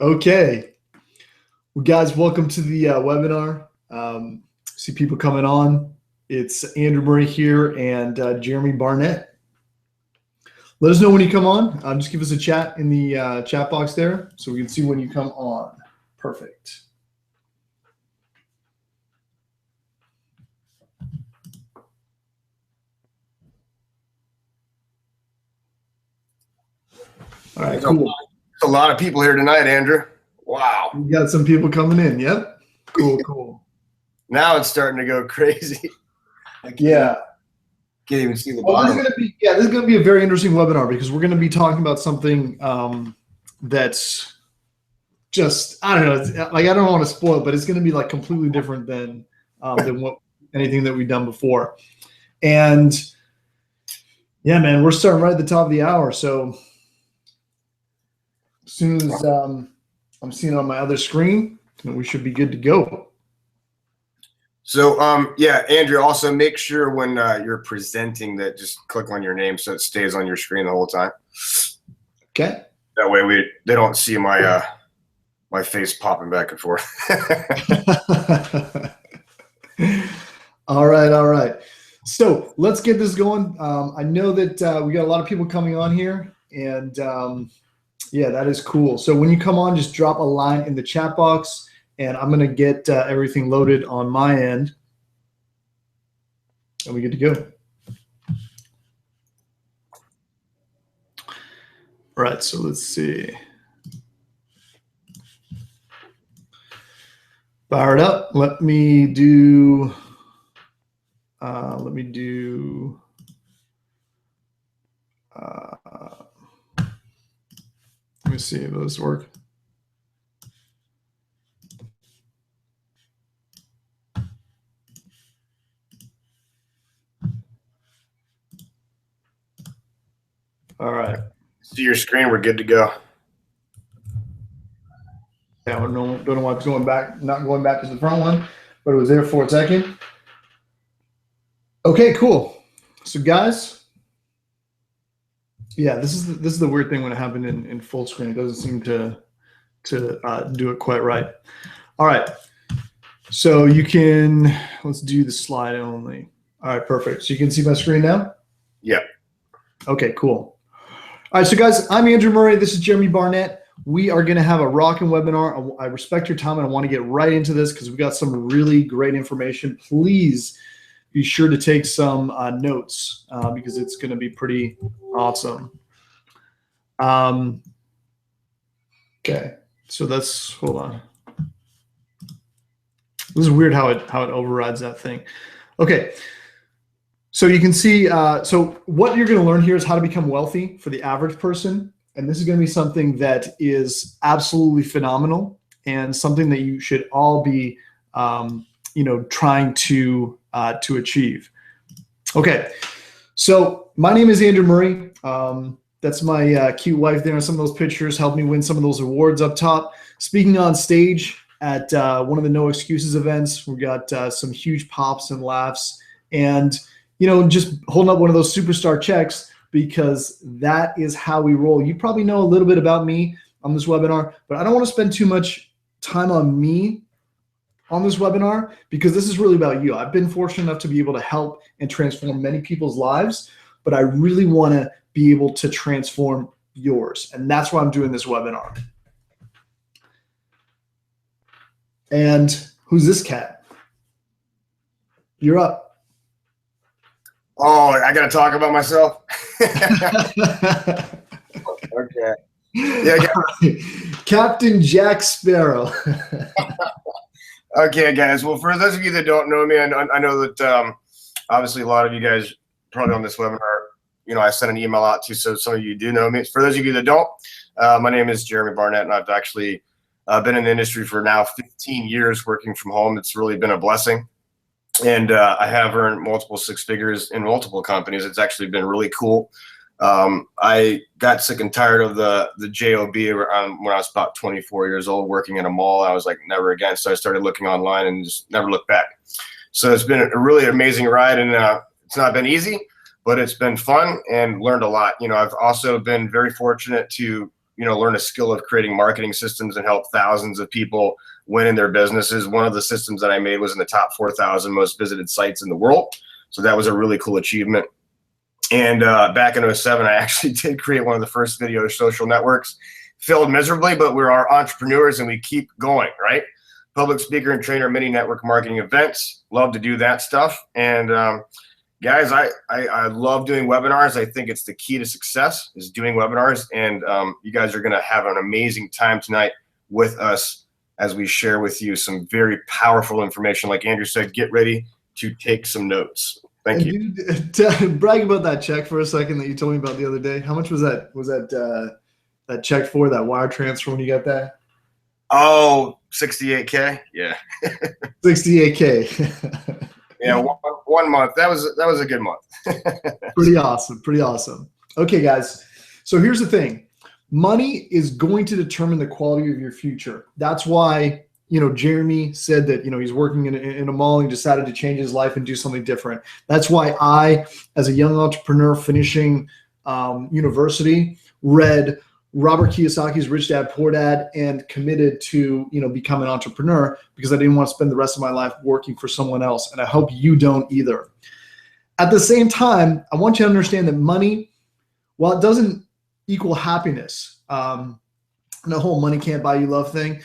Okay. Well, guys, welcome to the webinar. See people coming on. It's Andrew Murray here and Jeremy Barnett. Let us know when you come on. Just give us a chat in the chat box there so we can see when you come on. Perfect. All right, cool. There's a lot of people here tonight, Andrew. Wow. We got some people coming in. Yep. Cool. Now it's starting to go crazy. Yeah. Can't even see the bottom. This is going to be a very interesting webinar because we're going to be talking about something that's just, I don't know, like I don't want to spoil it, but it's going to be like completely different than what anything that we've done before. And yeah, man, we're starting right at the top of the hour. So as soon as I'm seeing it on my other screen, we should be good to go. So, yeah, Andrew, also make sure when you're presenting that just click on your name so it stays on your screen the whole time. Okay. That way they don't see my my face popping back and forth. All right. So let's get this going. I know that we got a lot of people coming on here, and yeah, that is cool. So when you come on, just drop a line in the chat box, and I'm going to get everything loaded on my end, and we get to go. All right, so let's see. Fire it up. Let me do let me see if this work. All right. See your screen, we're good to go. Yeah, I don't know why it's not going back to the front one, but it was there for a second. Okay, cool. So guys, yeah, this is the weird thing when it happened in full screen. It doesn't seem to do it quite right. All right. So let's do the slide only. All right, perfect. So you can see my screen now? Yeah. Okay, cool. All right, so guys, I'm Andrew Murray. This is Jeremy Barnett. We are going to have a rocking webinar. I respect your time and I want to get right into this because we got some really great information. Please be sure to take some notes because it's going to be pretty awesome. Okay, so hold on. This is weird how it overrides that thing. Okay. So you can see, so what you're going to learn here is how to become wealthy for the average person. And this is going to be something that is absolutely phenomenal and something that you should all be, trying to achieve. Okay. So my name is Andrew Murray. That's my cute wife there in some of those pictures, helped me win some of those awards up top. Speaking on stage at one of the No Excuses events, we got some huge pops and laughs and, just holding up one of those superstar checks because that is how we roll. You probably know a little bit about me on this webinar, but I don't want to spend too much time on me on this webinar because this is really about you. I've been fortunate enough to be able to help and transform many people's lives, but I really want to be able to transform yours. And that's why I'm doing this webinar. And who's this cat? You're up. Oh, I got to talk about myself? Okay. Yeah. Captain Jack Sparrow. Okay, guys. Well, for those of you that don't know me, I know that obviously a lot of you guys probably on this webinar, I sent an email out to, so some of you do know me. For those of you that don't, my name is Jeremy Barnett, and I've actually been in the industry for now 15 years working from home. It's really been a blessing. And I have earned multiple six figures in multiple companies. It's actually been really cool. I got sick and tired of the job when I was about 24 years old working in a mall. I was like, never again. So I started looking online and just never looked back. So it's been a really amazing ride, and it's not been easy, but it's been fun and learned a lot. I've also been very fortunate to learn a skill of creating marketing systems and help thousands of people win in their businesses. One of the systems that I made was in the top 4,000 most visited sites in the world. So that was a really cool achievement. And back in 2007, I actually did create one of the first video social networks. Failed miserably, but we are entrepreneurs and we keep going, right? Public speaker and trainer, many network marketing events. Love to do that stuff. And guys, I love doing webinars. I think it's the key to success is doing webinars. And you guys are going to have an amazing time tonight with us as we share with you some very powerful information. Like Andrew said, get ready to take some notes. Thank you. Dude, brag about that check for a second that you told me about the other day. How much was that? Was that check for that wire transfer when you got that? Oh, 68K. Yeah. 68K. Yeah, one month. That was a good month. Pretty awesome. Pretty awesome. Okay, guys. So here's the thing. Money is going to determine the quality of your future. That's why, Jeremy said that, he's working in a mall and decided to change his life and do something different. That's why I, as a young entrepreneur finishing university, read Robert Kiyosaki's Rich Dad Poor Dad and committed to, become an entrepreneur because I didn't want to spend the rest of my life working for someone else. And I hope you don't either. At the same time, I want you to understand that money, while it doesn't equal happiness, the whole money can't buy you love thing,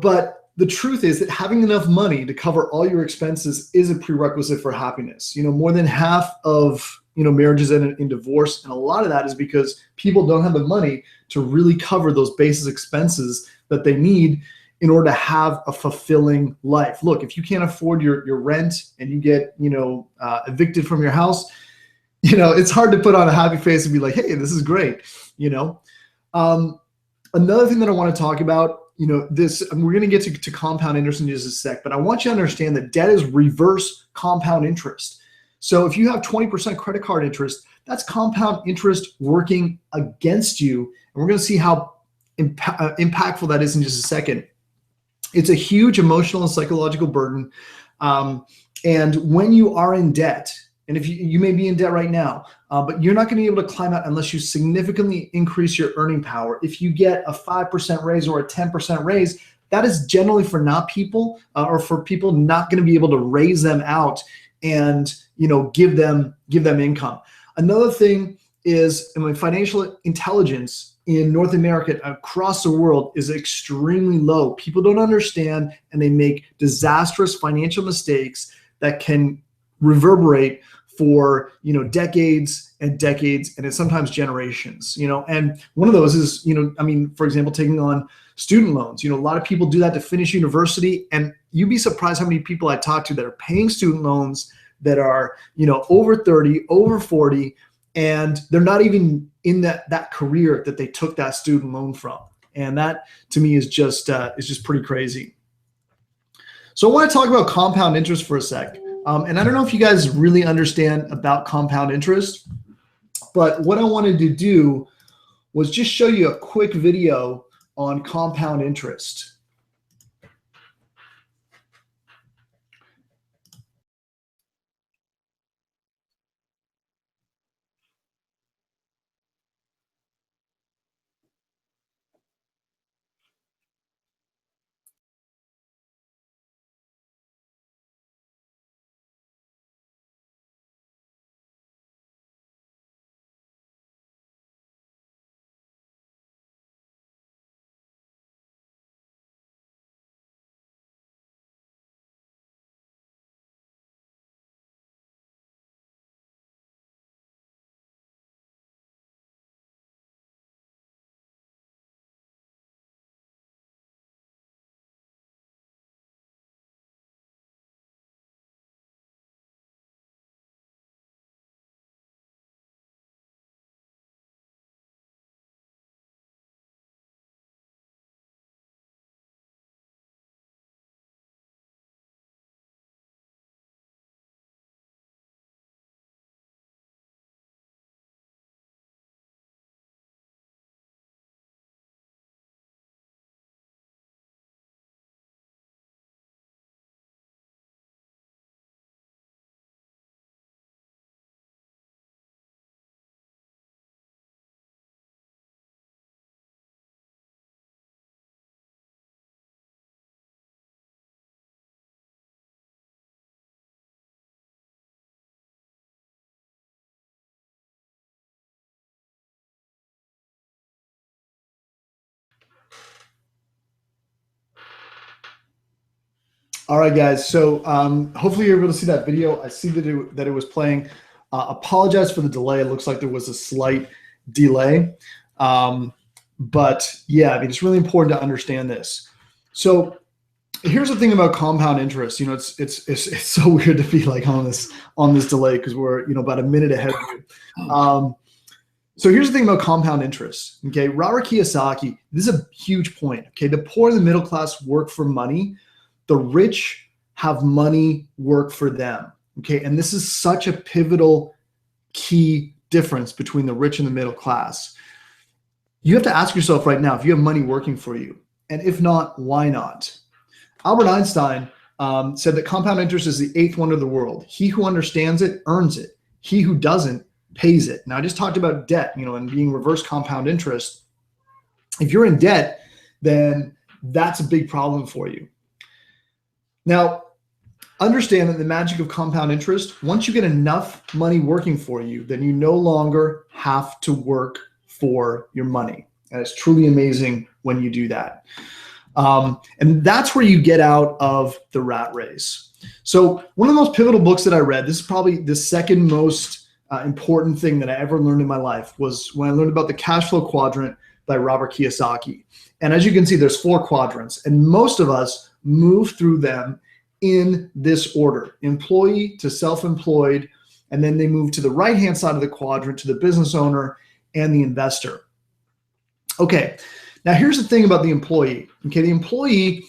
but the truth is that having enough money to cover all your expenses is a prerequisite for happiness. More than half of marriages end in divorce, and a lot of that is because people don't have the money to really cover those basis expenses that they need in order to have a fulfilling life. Look, if you can't afford your rent and you get evicted from your house, it's hard to put on a happy face and be like, hey, this is great. Another thing that I want to talk about, we're going to get to compound interest in just a sec, but I want you to understand that debt is reverse compound interest. So if you have 20% credit card interest, that's compound interest working against you. And we're going to see how impactful that is in just a second. It's a huge emotional and psychological burden. And when you are in debt, and if you may be in debt right now, but you're not going to be able to climb out unless you significantly increase your earning power. If you get a 5% raise or a 10% raise, that is generally for not people or for people not going to be able to raise them out and give them income. Another thing is financial intelligence in North America across the world is extremely low. People don't understand and they make disastrous financial mistakes that can reverberate for decades and decades, and it's sometimes generations. And one of those is for example, taking on student loans. A lot of people do that to finish university, and you'd be surprised how many people I talk to that are paying student loans that are over 30, over 40, and they're not even in that career that they took that student loan from. And that to me is just pretty crazy. So I want to talk about compound interest for a sec. And I don't know if you guys really understand about compound interest, but what I wanted to do was just show you a quick video on compound interest. All right, guys. So hopefully you're able to see that video. I see that it was playing. Apologize for the delay. It looks like there was a slight delay. But yeah, I mean, it's really important to understand this. So here's the thing about compound interest. You know, it's so weird to be like on this delay because we're, you know, about a minute ahead of you. So here's the thing about compound interest. Okay, Robert Kiyosaki. This is a huge point. Okay, the poor and the middle class work for money. The rich have money work for them. Okay, and this is such a pivotal key difference between the rich and the middle class. You have to ask yourself right now if you have money working for you, and if not, why not? Albert Einstein said that compound interest is the eighth wonder of the world. He who understands it earns it. He who doesn't pays it. Now, I just talked about debt, you know, and being reverse compound interest. If you're in debt, then that's a big problem for you. Now, understand that the magic of compound interest, once you get enough money working for you, then you no longer have to work for your money. And it's truly amazing when you do that. And that's where you get out of the rat race. So one of the most pivotal books that I read, this is probably the second most important thing that I ever learned in my life, was when I learned about the cash flow quadrant by Robert Kiyosaki. And as you can see, there's 4 quadrants, and most of us move through them in this order: employee to self-employed, and then they move to the right-hand side of the quadrant to the business owner and the investor. Okay, now here's the thing about the employee. Okay, the employee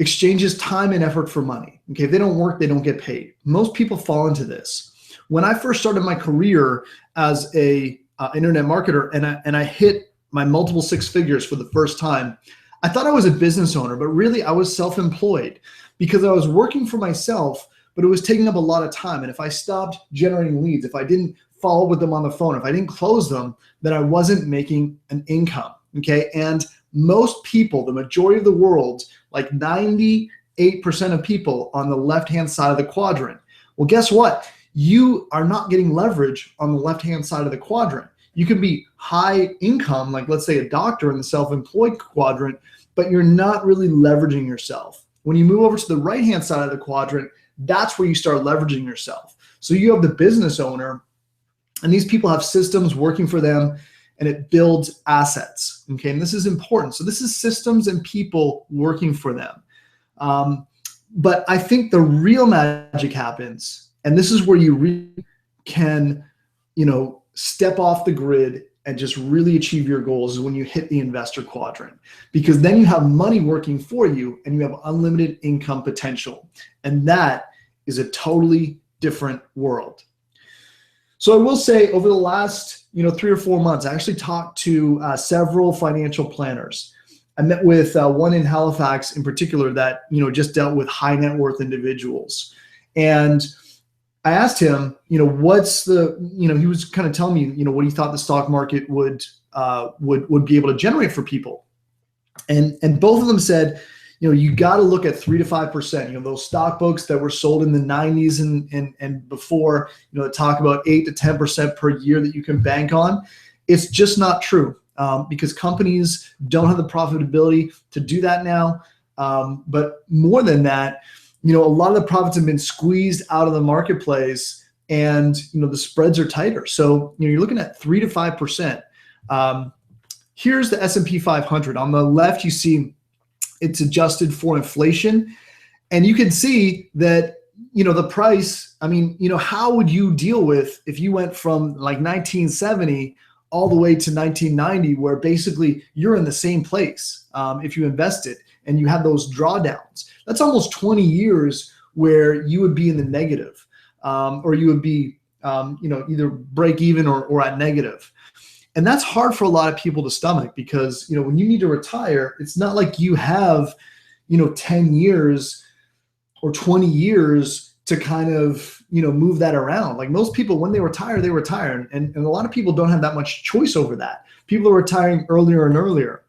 exchanges time and effort for money. Okay, if they don't work, they don't get paid. Most people fall into this. When I first started my career as a internet marketer, and I hit my multiple 6 figures for the first time, I thought I was a business owner, but really I was self-employed because I was working for myself, but it was taking up a lot of time. And if I stopped generating leads, if I didn't follow with them on the phone, if I didn't close them, then I wasn't making an income. Okay, and most people, the majority of the world, like 98% of people on the left-hand side of the quadrant. Well, guess what? You are not getting leverage on the left-hand side of the quadrant. You can be high income, like let's say a doctor in the self-employed quadrant, but you're not really leveraging yourself. When you move over to the right-hand side of the quadrant, that's where you start leveraging yourself. So you have the business owner, and these people have systems working for them, and it builds assets. Okay, and this is important. So this is systems and people working for them. But I think the real magic happens, and this is where you really can, you know, step off the grid and just really achieve your goals, is when you hit the investor quadrant, because then you have money working for you and you have unlimited income potential. And that is a totally different world. So I will say, over the last, 3 or 4 months, I actually talked to several financial planners. I met with one in Halifax in particular that, just dealt with high net worth individuals. And I asked him, what's the, he was kind of telling me, what he thought the stock market would be able to generate for people. And both of them said, you got to look at 3 to 5%. Those stock books that were sold in the 90s and before, that talk about 8 to 10% per year that you can bank on. It's just not true, because companies don't have the profitability to do that now. But more than that, a lot of the profits have been squeezed out of the marketplace, and the spreads are tighter. So you're looking at 3 to 5%. Here's the S&P 500. On the left, you see it's adjusted for inflation, and you can see that the price. I mean, how would you deal with if you went from like 1970 all the way to 1990, where basically you're in the same place if you invested and you had those drawdowns? That's almost 20 years where you would be in the negative, or you would be, either break even or at negative. And that's hard for a lot of people to stomach, because, when you need to retire, it's not like you have, 10 years or 20 years to kind of, move that around. Like most people, when they retire, they retire. And a lot of people don't have that much choice over that. People are retiring earlier and earlier.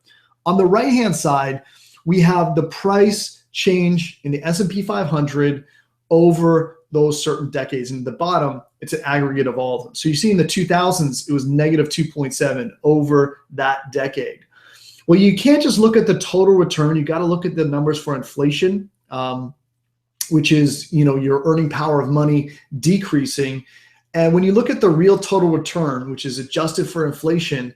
On the right-hand side, we have the price change in the S&P 500 over those certain decades. And at the bottom, it's an aggregate of all of them. So you see in the 2000s, it was negative 2.7 over that decade. Well, you can't just look at the total return. You got to look at the numbers for inflation. which is, your earning power of money decreasing. And when you look at the real total return, which is adjusted for inflation,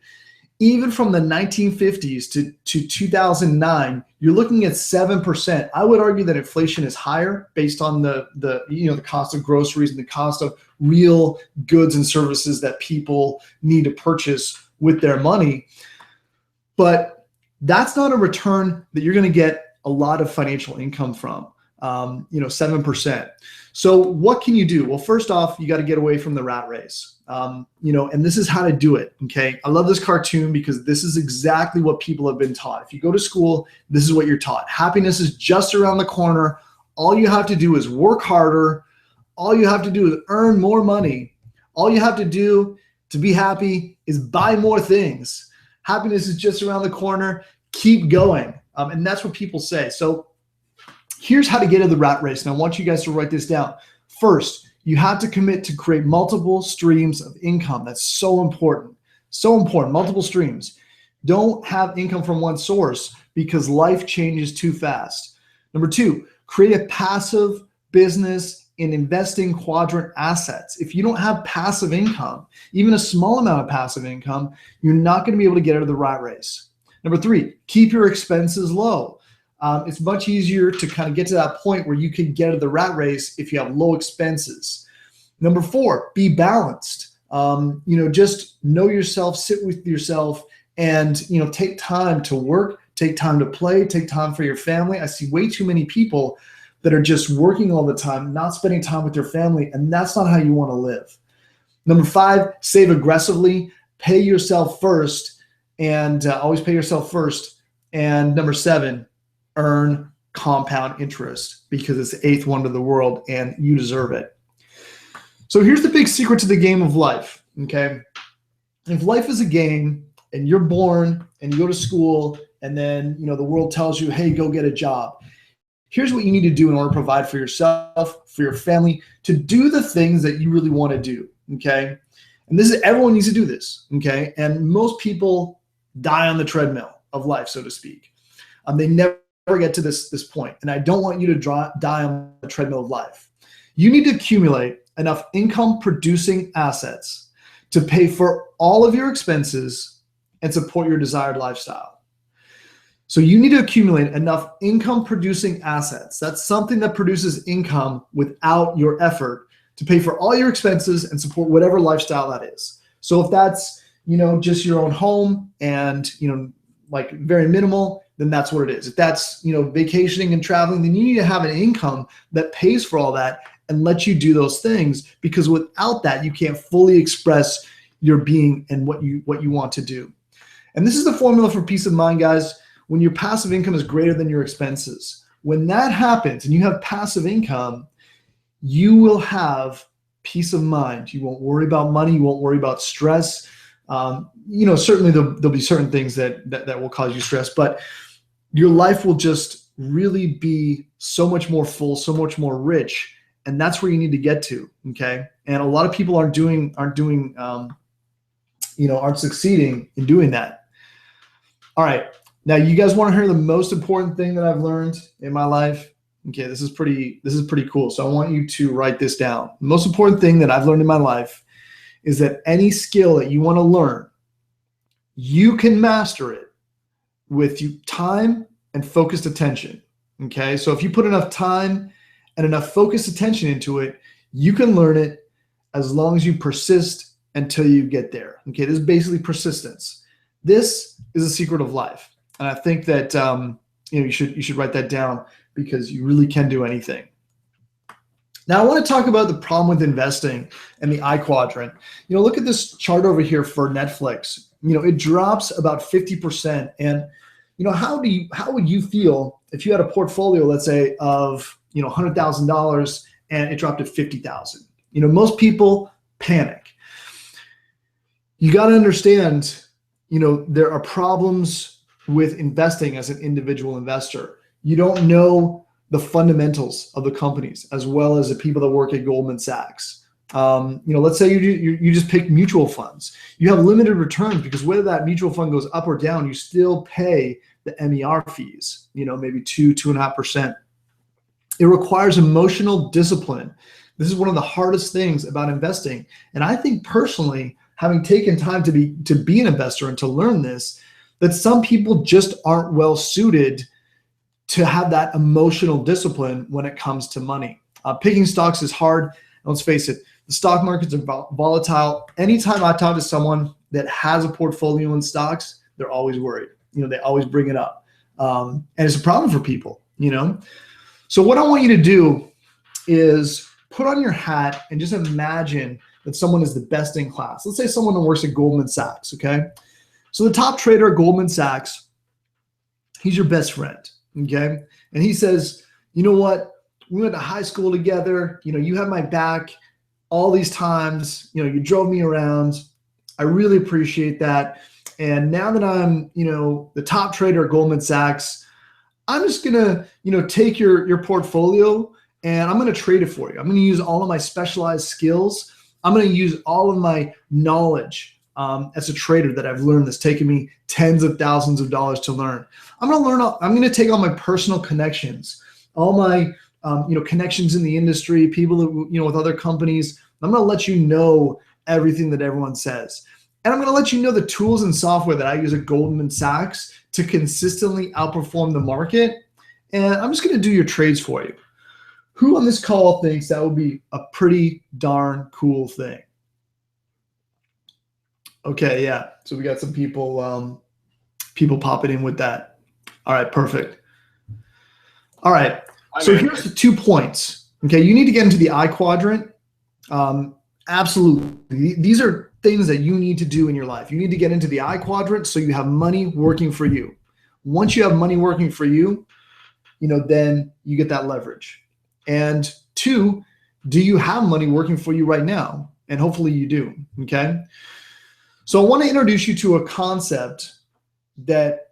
even from the 1950s to 2009, you're looking at 7%. I would argue that inflation is higher based on the cost of groceries and the cost of real goods and services that people need to purchase with their money. But that's not a return that you're going to get a lot of financial income from. 7%. So what can you do? Well, first off, you got to get away from the rat race. And this is how to do it. Okay. I love this cartoon because this is exactly what people have been taught. If you go to school, this is what you're taught. Happiness is just around the corner. All you have to do is work harder. All you have to do is earn more money. All you have to do to be happy is buy more things. Happiness is just around the corner. Keep going. And that's what people say. So here's how to get into the rat race. And I want you guys to write this down. First, you have to commit to create multiple streams of income. That's so important. So important. Multiple streams. Don't have income from one source because life changes too fast. Number two, create a passive business in investing quadrant assets. If you don't have passive income, even a small amount of passive income, you're not going to be able to get out of the rat race. Number three, keep your expenses low. It's much easier to kind of get to that point where you can get out of the rat race if you have low expenses. Number four, be balanced. Just know yourself, sit with yourself, and take time to work, take time to play, take time for your family. I see way too many people that are just working all the time, not spending time with their family, and that's not how you want to live. Number five, save aggressively, pay yourself first, and always pay yourself first. And number seven, earn compound interest because it's the eighth wonder of the world and you deserve it. So here's the big secret to the game of life, okay? If life is a game and you're born and you go to school and then, the world tells you, hey, go get a job. Here's what you need to do in order to provide for yourself, for your family, to do the things that you really want to do, okay? And everyone needs to do this, okay? And most people die on the treadmill of life, so to speak. They never get to this point. And I don't want you to die on the treadmill of life. You need to accumulate enough income producing assets to pay for all of your expenses and support your desired lifestyle. So you need to accumulate enough income producing assets. That's something that produces income without your effort to pay for all your expenses and support whatever lifestyle that is. So if that's, just your own home and, like very minimal, then that's what it is. If that's, vacationing and traveling, then you need to have an income that pays for all that and lets you do those things, because without that, you can't fully express your being and what you want to do. And this is the formula for peace of mind, guys. When your passive income is greater than your expenses, when that happens and you have passive income, you will have peace of mind. You won't worry about money. You won't worry about stress. Certainly there'll be certain things that will cause you stress, but your life will just really be so much more full, so much more rich. And that's where you need to get to. Okay. And a lot of people aren't succeeding in doing that. All right. Now you guys want to hear the most important thing that I've learned in my life? Okay. This is pretty cool. So I want you to write this down. The most important thing that I've learned in my life is that any skill that you want to learn, you can master it with time and focused attention. Okay. So if you put enough time and enough focused attention into it, you can learn it as long as you persist until you get there. Okay. This is basically persistence. This is a secret of life. And I think that, you should write that down because you really can do anything. Now I want to talk about the problem with investing and the I quadrant. Look at this chart over here for Netflix. It drops about 50%. And how would you feel if you had a portfolio, let's say, of $100,000 and it dropped to $50,000? Most people panic. You got to understand, there are problems with investing as an individual investor. You don't know the fundamentals of the companies as well as the people that work at Goldman Sachs. Let's say you just pick mutual funds. You have limited returns because whether that mutual fund goes up or down, you still pay the MER fees, maybe 2.5%. It requires emotional discipline. This is one of the hardest things about investing. And I think personally, having taken time to be an investor and to learn this, that some people just aren't well suited to have that emotional discipline when it comes to money. Picking stocks is hard. Let's face it, the stock markets are volatile. Anytime I talk to someone that has a portfolio in stocks, they're always worried. They always bring it up. And it's a problem for people, So what I want you to do is put on your hat and just imagine that someone is the best in class. Let's say someone who works at Goldman Sachs, okay? So the top trader at Goldman Sachs, he's your best friend, okay? And he says, you know what? We went to high school together. You had my back all these times. You drove me around. I really appreciate that. And now that I'm, the top trader at Goldman Sachs, I'm just gonna, take your portfolio and I'm gonna trade it for you. I'm gonna use all of my specialized skills. I'm gonna use all of my knowledge as a trader that I've learned that's taken me tens of thousands of dollars to learn. I'm gonna take all my personal connections, all my connections in the industry, people that, with other companies. I'm gonna let you know everything that everyone says. And I'm going to let you know the tools and software that I use at Goldman Sachs to consistently outperform the market. And I'm just going to do your trades for you. Who on this call thinks that would be a pretty darn cool thing? Okay, yeah. So we got some people popping in with that. All right, perfect. All right. So here's the 2 points. Okay, you need to get into the I quadrant. Absolutely. These are things that you need to do in your life. You need to get into the I quadrant so you have money working for you. Once you have money working for you, then you get that leverage. And 2, do you have money working for you right now? And hopefully you do, okay? So I want to introduce you to a concept that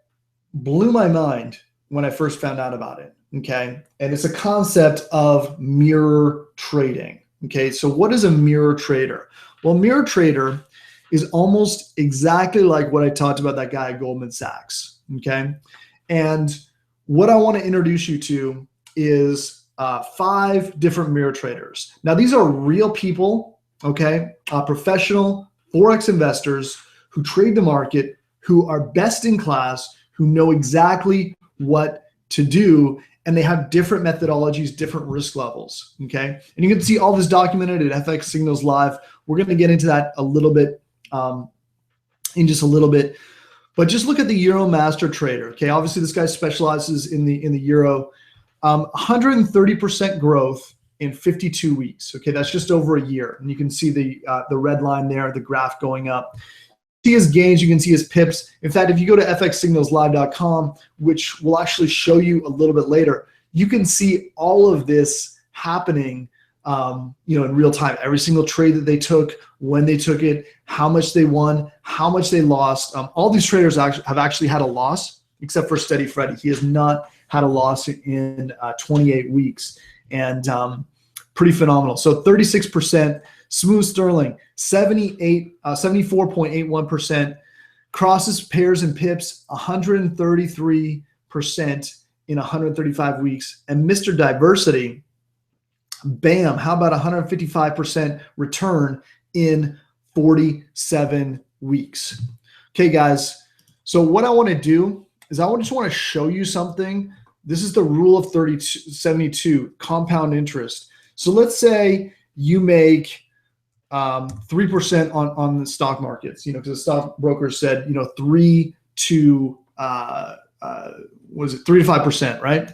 blew my mind when I first found out about it, okay? And it's a concept of mirror trading. Okay, so what is a mirror trader? Well, mirror trader is almost exactly like what I talked about that guy at Goldman Sachs, okay? And what I want to introduce you to is 5 different mirror traders. Now, these are real people, okay? Professional Forex investors who trade the market, who are best in class, who know exactly what to do, and they have different methodologies, different risk levels, okay? And you can see all this documented at FX Signals Live. We're going to get into that a little bit in just a little bit. But just look at the Euro Master Trader, okay? Obviously, this guy specializes in the Euro. 130% growth in 52 weeks, okay? That's just over a year. And you can see the red line there, the graph going up. See his gains, you can see his pips. In fact, if you go to fxsignalslive.com, which will actually show you a little bit later, you can see all of this happening in real time. Every single trade that they took, when they took it, how much they won, how much they lost. All these traders have actually had a loss, except for Steady Freddy. He has not had a loss in 28 weeks, and pretty phenomenal. So 36%. Smooth Sterling, 74.81%. Crosses, pairs, and pips, 133% in 135 weeks. And Mr. Diversity, bam, how about 155% return in 47 weeks? Okay, guys, so what I want to do is I just want to show you something. This is the rule of 72, compound interest. So let's say you make 3% on the stock markets, because the stockbroker said, 3 to 5%, right?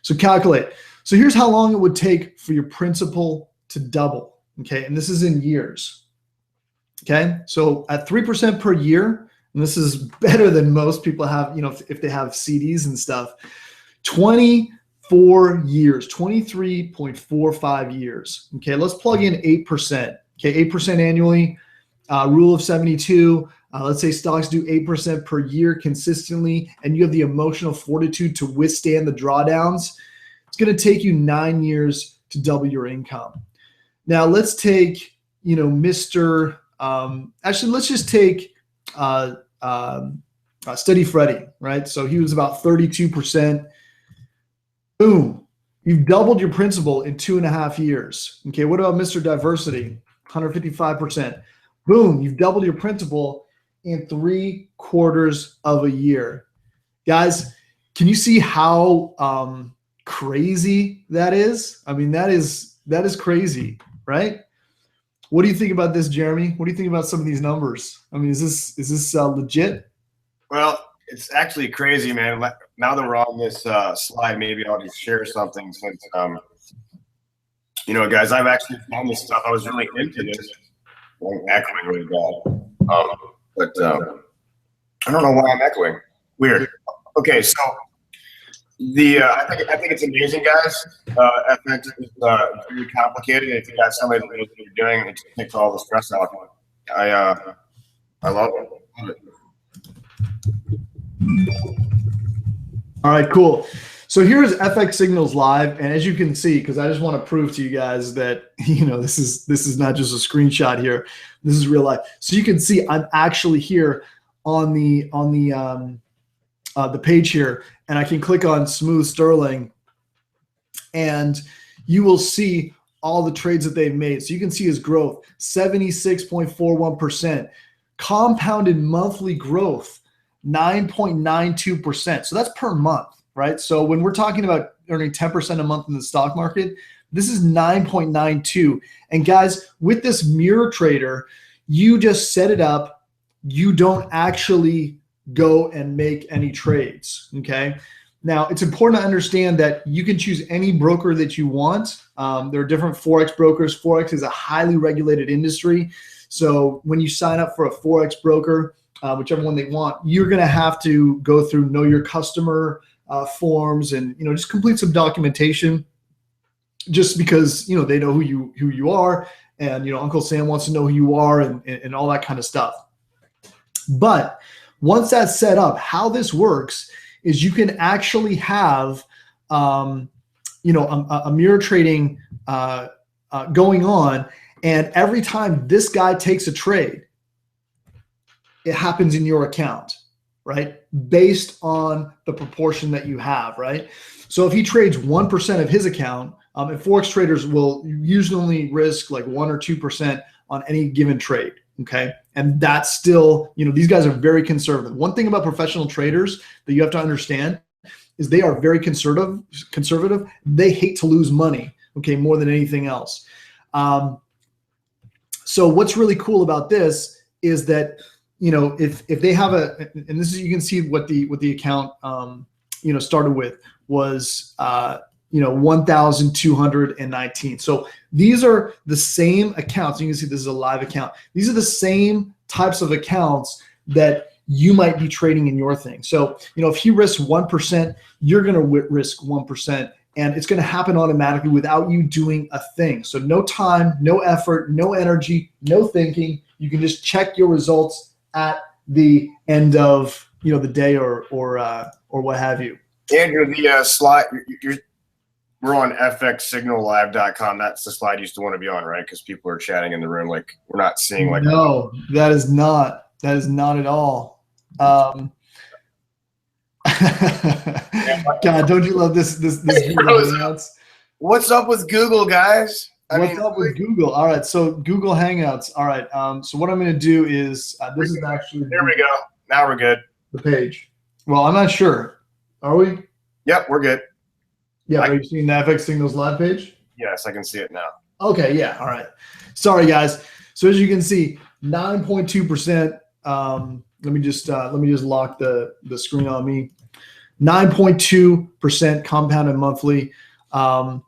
So calculate. So here's how long it would take for your principal to double, okay? And this is in years, okay? So at 3% per year, and this is better than most people have, if they have CDs and stuff, 24 years, 23.45 years, okay? Let's plug in 8%. Okay, 8% annually, rule of 72. Let's say stocks do 8% per year consistently, and you have the emotional fortitude to withstand the drawdowns. It's going to take you 9 years to double your income. Now, let's take, Mr. Actually, let's just take Steady Freddy, right? So he was about 32%. Boom. You've doubled your principal in 2.5 years. Okay, what about Mr. Diversity? 155%. Boom, you've doubled your principal in 3/4 of a year. Guys, can you see how crazy that is? I mean, that is crazy, right? What do you think about this, Jeremy? What do you think about some of these numbers? I mean, is this legit? Well, it's actually crazy, man. Now that we're on this slide, maybe I'll just share something since, guys, I've actually found this stuff. I was really into this. I'm echoing really bad. But I don't know why I'm echoing. Weird. Okay, so I think it's amazing, guys. FX is very complicated. If you got somebody that knows what you're doing, it just takes all the stress out. I love it. All right, cool. So here's FX Signals Live, and as you can see, because I just want to prove to you guys that this is not just a screenshot here. This is real life. So you can see I'm actually here on the page here, and I can click on Smooth Sterling, and you will see all the trades that they've made. So you can see his growth, 76.41%, compounded monthly growth, 9.92%. So that's per month, right? So when we're talking about earning 10% a month in the stock market, this is 9.92. And guys, with this mirror trader, you just set it up. You don't actually go and make any trades, okay? Now, it's important to understand that you can choose any broker that you want. There are different Forex brokers. Forex is a highly regulated industry. So when you sign up for a Forex broker, whichever one they want, you're going to have to go through know your customer forms and just complete some documentation, just because they know who you are, and Uncle Sam wants to know who you are, and all that kind of stuff. But once that's set up, how this works is you can actually have a mirror trading going on, and every time this guy takes a trade, it happens in your account, right? Based on the proportion that you have, right? So if he trades 1% of his account, and Forex traders will usually only risk like 1 or 2% on any given trade, okay? And that's still, these guys are very conservative. One thing about professional traders that you have to understand is they are very conservative. They hate to lose money, okay, more than anything else. So what's really cool about this is that if they have and this is, you can see what the account started with was 1,219. So these are the same accounts. You can see this is a live account. These are the same types of accounts that you might be trading in your thing. So if he risks 1%, you're going to risk 1%, and it's going to happen automatically without you doing a thing. So no time, no effort, no energy, no thinking. You can just check your results at the end of the day or what have you. Andrew, the slide we're on fxsignallive.com. That's the slide you used to want to be on, right? Because people are chatting in the room, like we're not seeing like. No, that is not at all. God, don't you love this Hangouts? What's up with Google, guys? What's up with Google? All right, so Google Hangouts. All right, so what I'm going to do is this is actually. There we go. Now we're good. The page. Well, I'm not sure. Are we? Yep, we're good. Yeah, are you seeing the FX Signals Live page? Yes, I can see it now. Okay, yeah, all right. Sorry, guys. So as you can see, 9.2%. Let me just lock the screen on me. 9.2% compounded monthly, and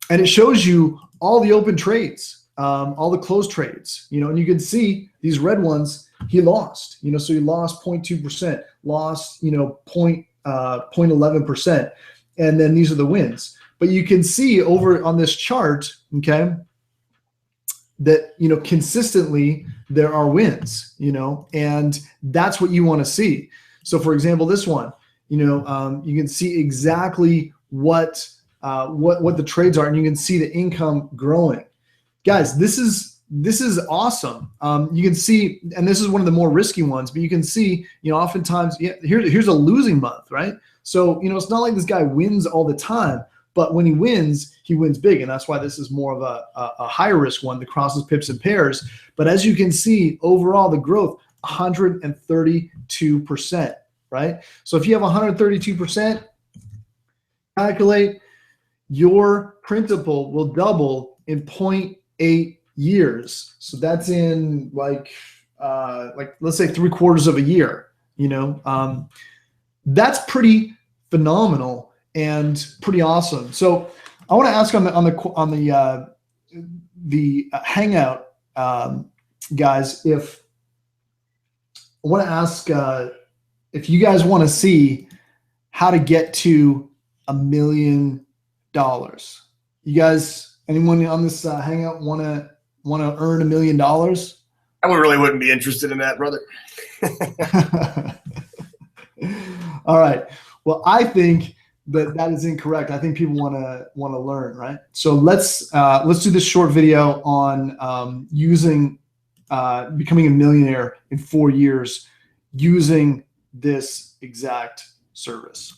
it shows you all the open trades, all the closed trades. And you can see these red ones. He lost. So he lost 0.2%, lost 0.11%, and then these are the wins. But you can see over on this chart, okay, that consistently there are wins, and that's what you want to see. So for example, this one, you can see exactly what the trades are, and you can see the income growing. Guys, this is awesome. You can see, and this is one of the more risky ones, but you can see, oftentimes, here's a losing month, right? So, it's not like this guy wins all the time, but when he wins big. And that's why this is more of a higher risk one, the crosses, pips, and pairs. But as you can see, overall, the growth, 132%, right? So if you have 132%, calculate your principal will double in 0.8 years. So that's in like let's say 3/4 of a year. That's pretty phenomenal and pretty awesome. So I want to ask on the Hangout guys, if you guys want to see how to get to $1 million. You guys, anyone on this Hangout want to earn $1 million? I really wouldn't be interested in that, brother. All right. Well, I think that is incorrect. I think people want to learn, right? So let's do this short video on becoming a millionaire in 4 years using this exact service.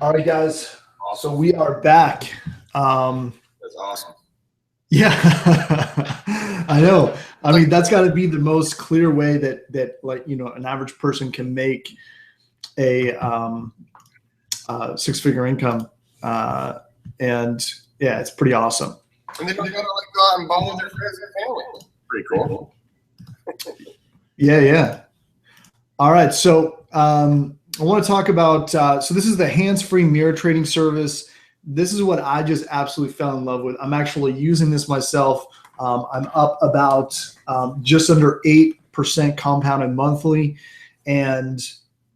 All right, guys. So we are back. That's awesome. Yeah, I know. I mean, that's got to be the most clear way that like, you know, an average person can make a six-figure income. And yeah, it's pretty awesome. And they don't gotta like go out and bond with their friends and family. Pretty cool. Yeah. All right. So I want to talk about, so this is the hands-free mirror trading service. This is what I just absolutely fell in love with. I'm actually using this myself. I'm up about just under 8% compounded monthly. And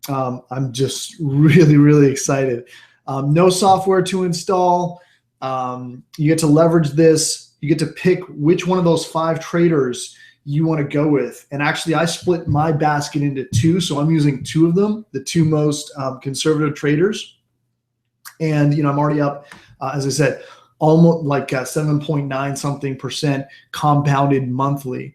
I'm just really, really excited. No software to install. You get to leverage this. You get to pick which one of those 5 traders you want to go with. And actually, I split my basket into 2. So I'm using 2 of them, the 2 most conservative traders. And, you know, I'm already up, as I said, almost like 7.9 something percent compounded monthly.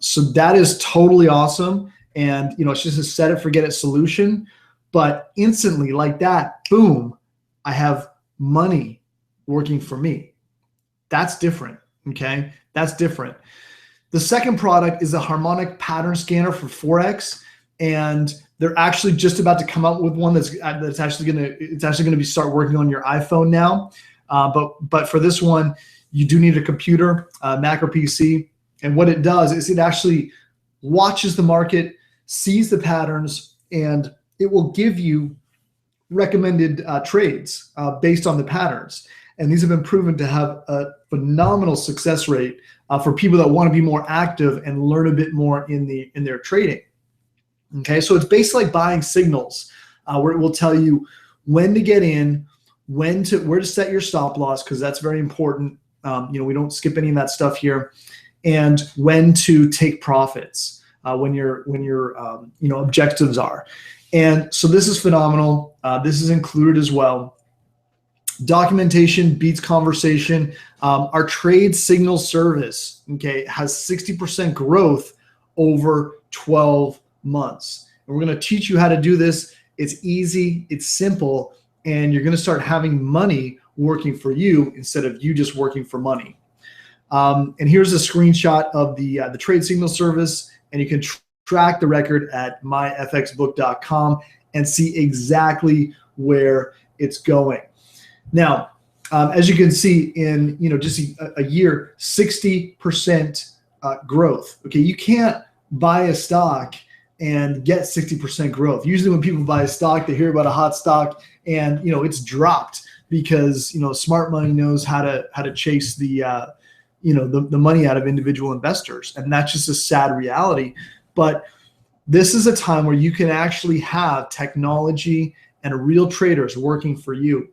So that is totally awesome. And, you know, it's just a set it, forget it solution. But instantly, like that, boom, I have money working for me. That's different. Okay. That's different. The second product is a harmonic pattern scanner for Forex. And they're actually just about to come out with one that's actually gonna be start working on your iPhone now. But for this one, you do need a computer, Mac or PC. And what it does is it actually watches the market, sees the patterns, and it will give you recommended trades based on the patterns. And these have been proven to have a phenomenal success rate for people that want to be more active and learn a bit more in their trading. Okay, so it's basically like buying signals, where it will tell you when to get in, where to set your stop loss, because that's very important. You know, we don't skip any of that stuff here, and when to take profits, when your you know, objectives are. And so this is phenomenal. This is included as well. Documentation beats conversation. Our trade signal service, okay, has 60% growth over 12 months. And we're going to teach you how to do this. It's easy, it's simple, and you're going to start having money working for you instead of you just working for money. And here's a screenshot of the trade signal service, and you can track the record at myfxbook.com and see exactly where it's going. Now, as you can see in, you know, just a year, 60% growth. Okay, you can't buy a stock and get 60% growth. Usually when people buy a stock, they hear about a hot stock and, you know, it's dropped because, you know, smart money knows how to chase the, you know, the money out of individual investors. And that's just a sad reality. But this is a time where you can actually have technology and real traders working for you.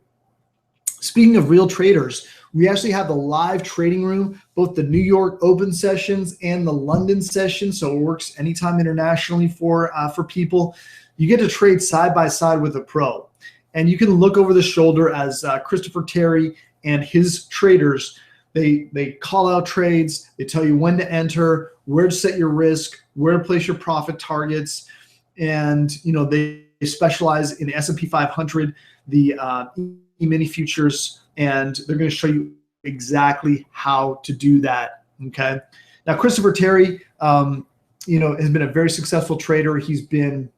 Speaking of real traders, we actually have the live trading room, both the New York open sessions and the London session. So it works anytime internationally for people. You get to trade side by side with a pro, and you can look over the shoulder as Christopher Terry and his traders. They call out trades. They tell you when to enter, where to set your risk, where to place your profit targets, and you know they specialize in the S&P 500, the mini futures, and they're going to show you exactly how to do that. Okay. Now, Christopher Terry, you know, has been a very successful trader. He's the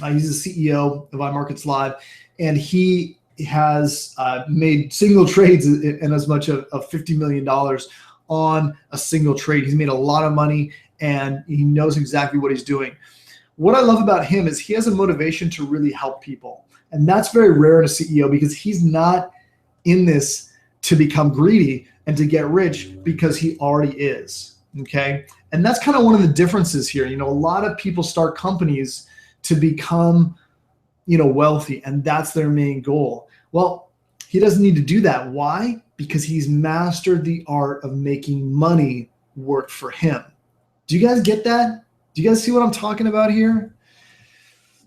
CEO of iMarkets Live, and he has made single trades in as much of $50 million on a single trade. He's made a lot of money, and he knows exactly what he's doing. What I love about him is he has a motivation to really help people. And that's very rare in a CEO because he's not in this to become greedy and to get rich because he already is, okay? And that's kind of one of the differences here. You know, a lot of people start companies to become, you know, wealthy, and that's their main goal. Well, he doesn't need to do that. Why? Because he's mastered the art of making money work for him. Do you guys get that? Do you guys see what I'm talking about here?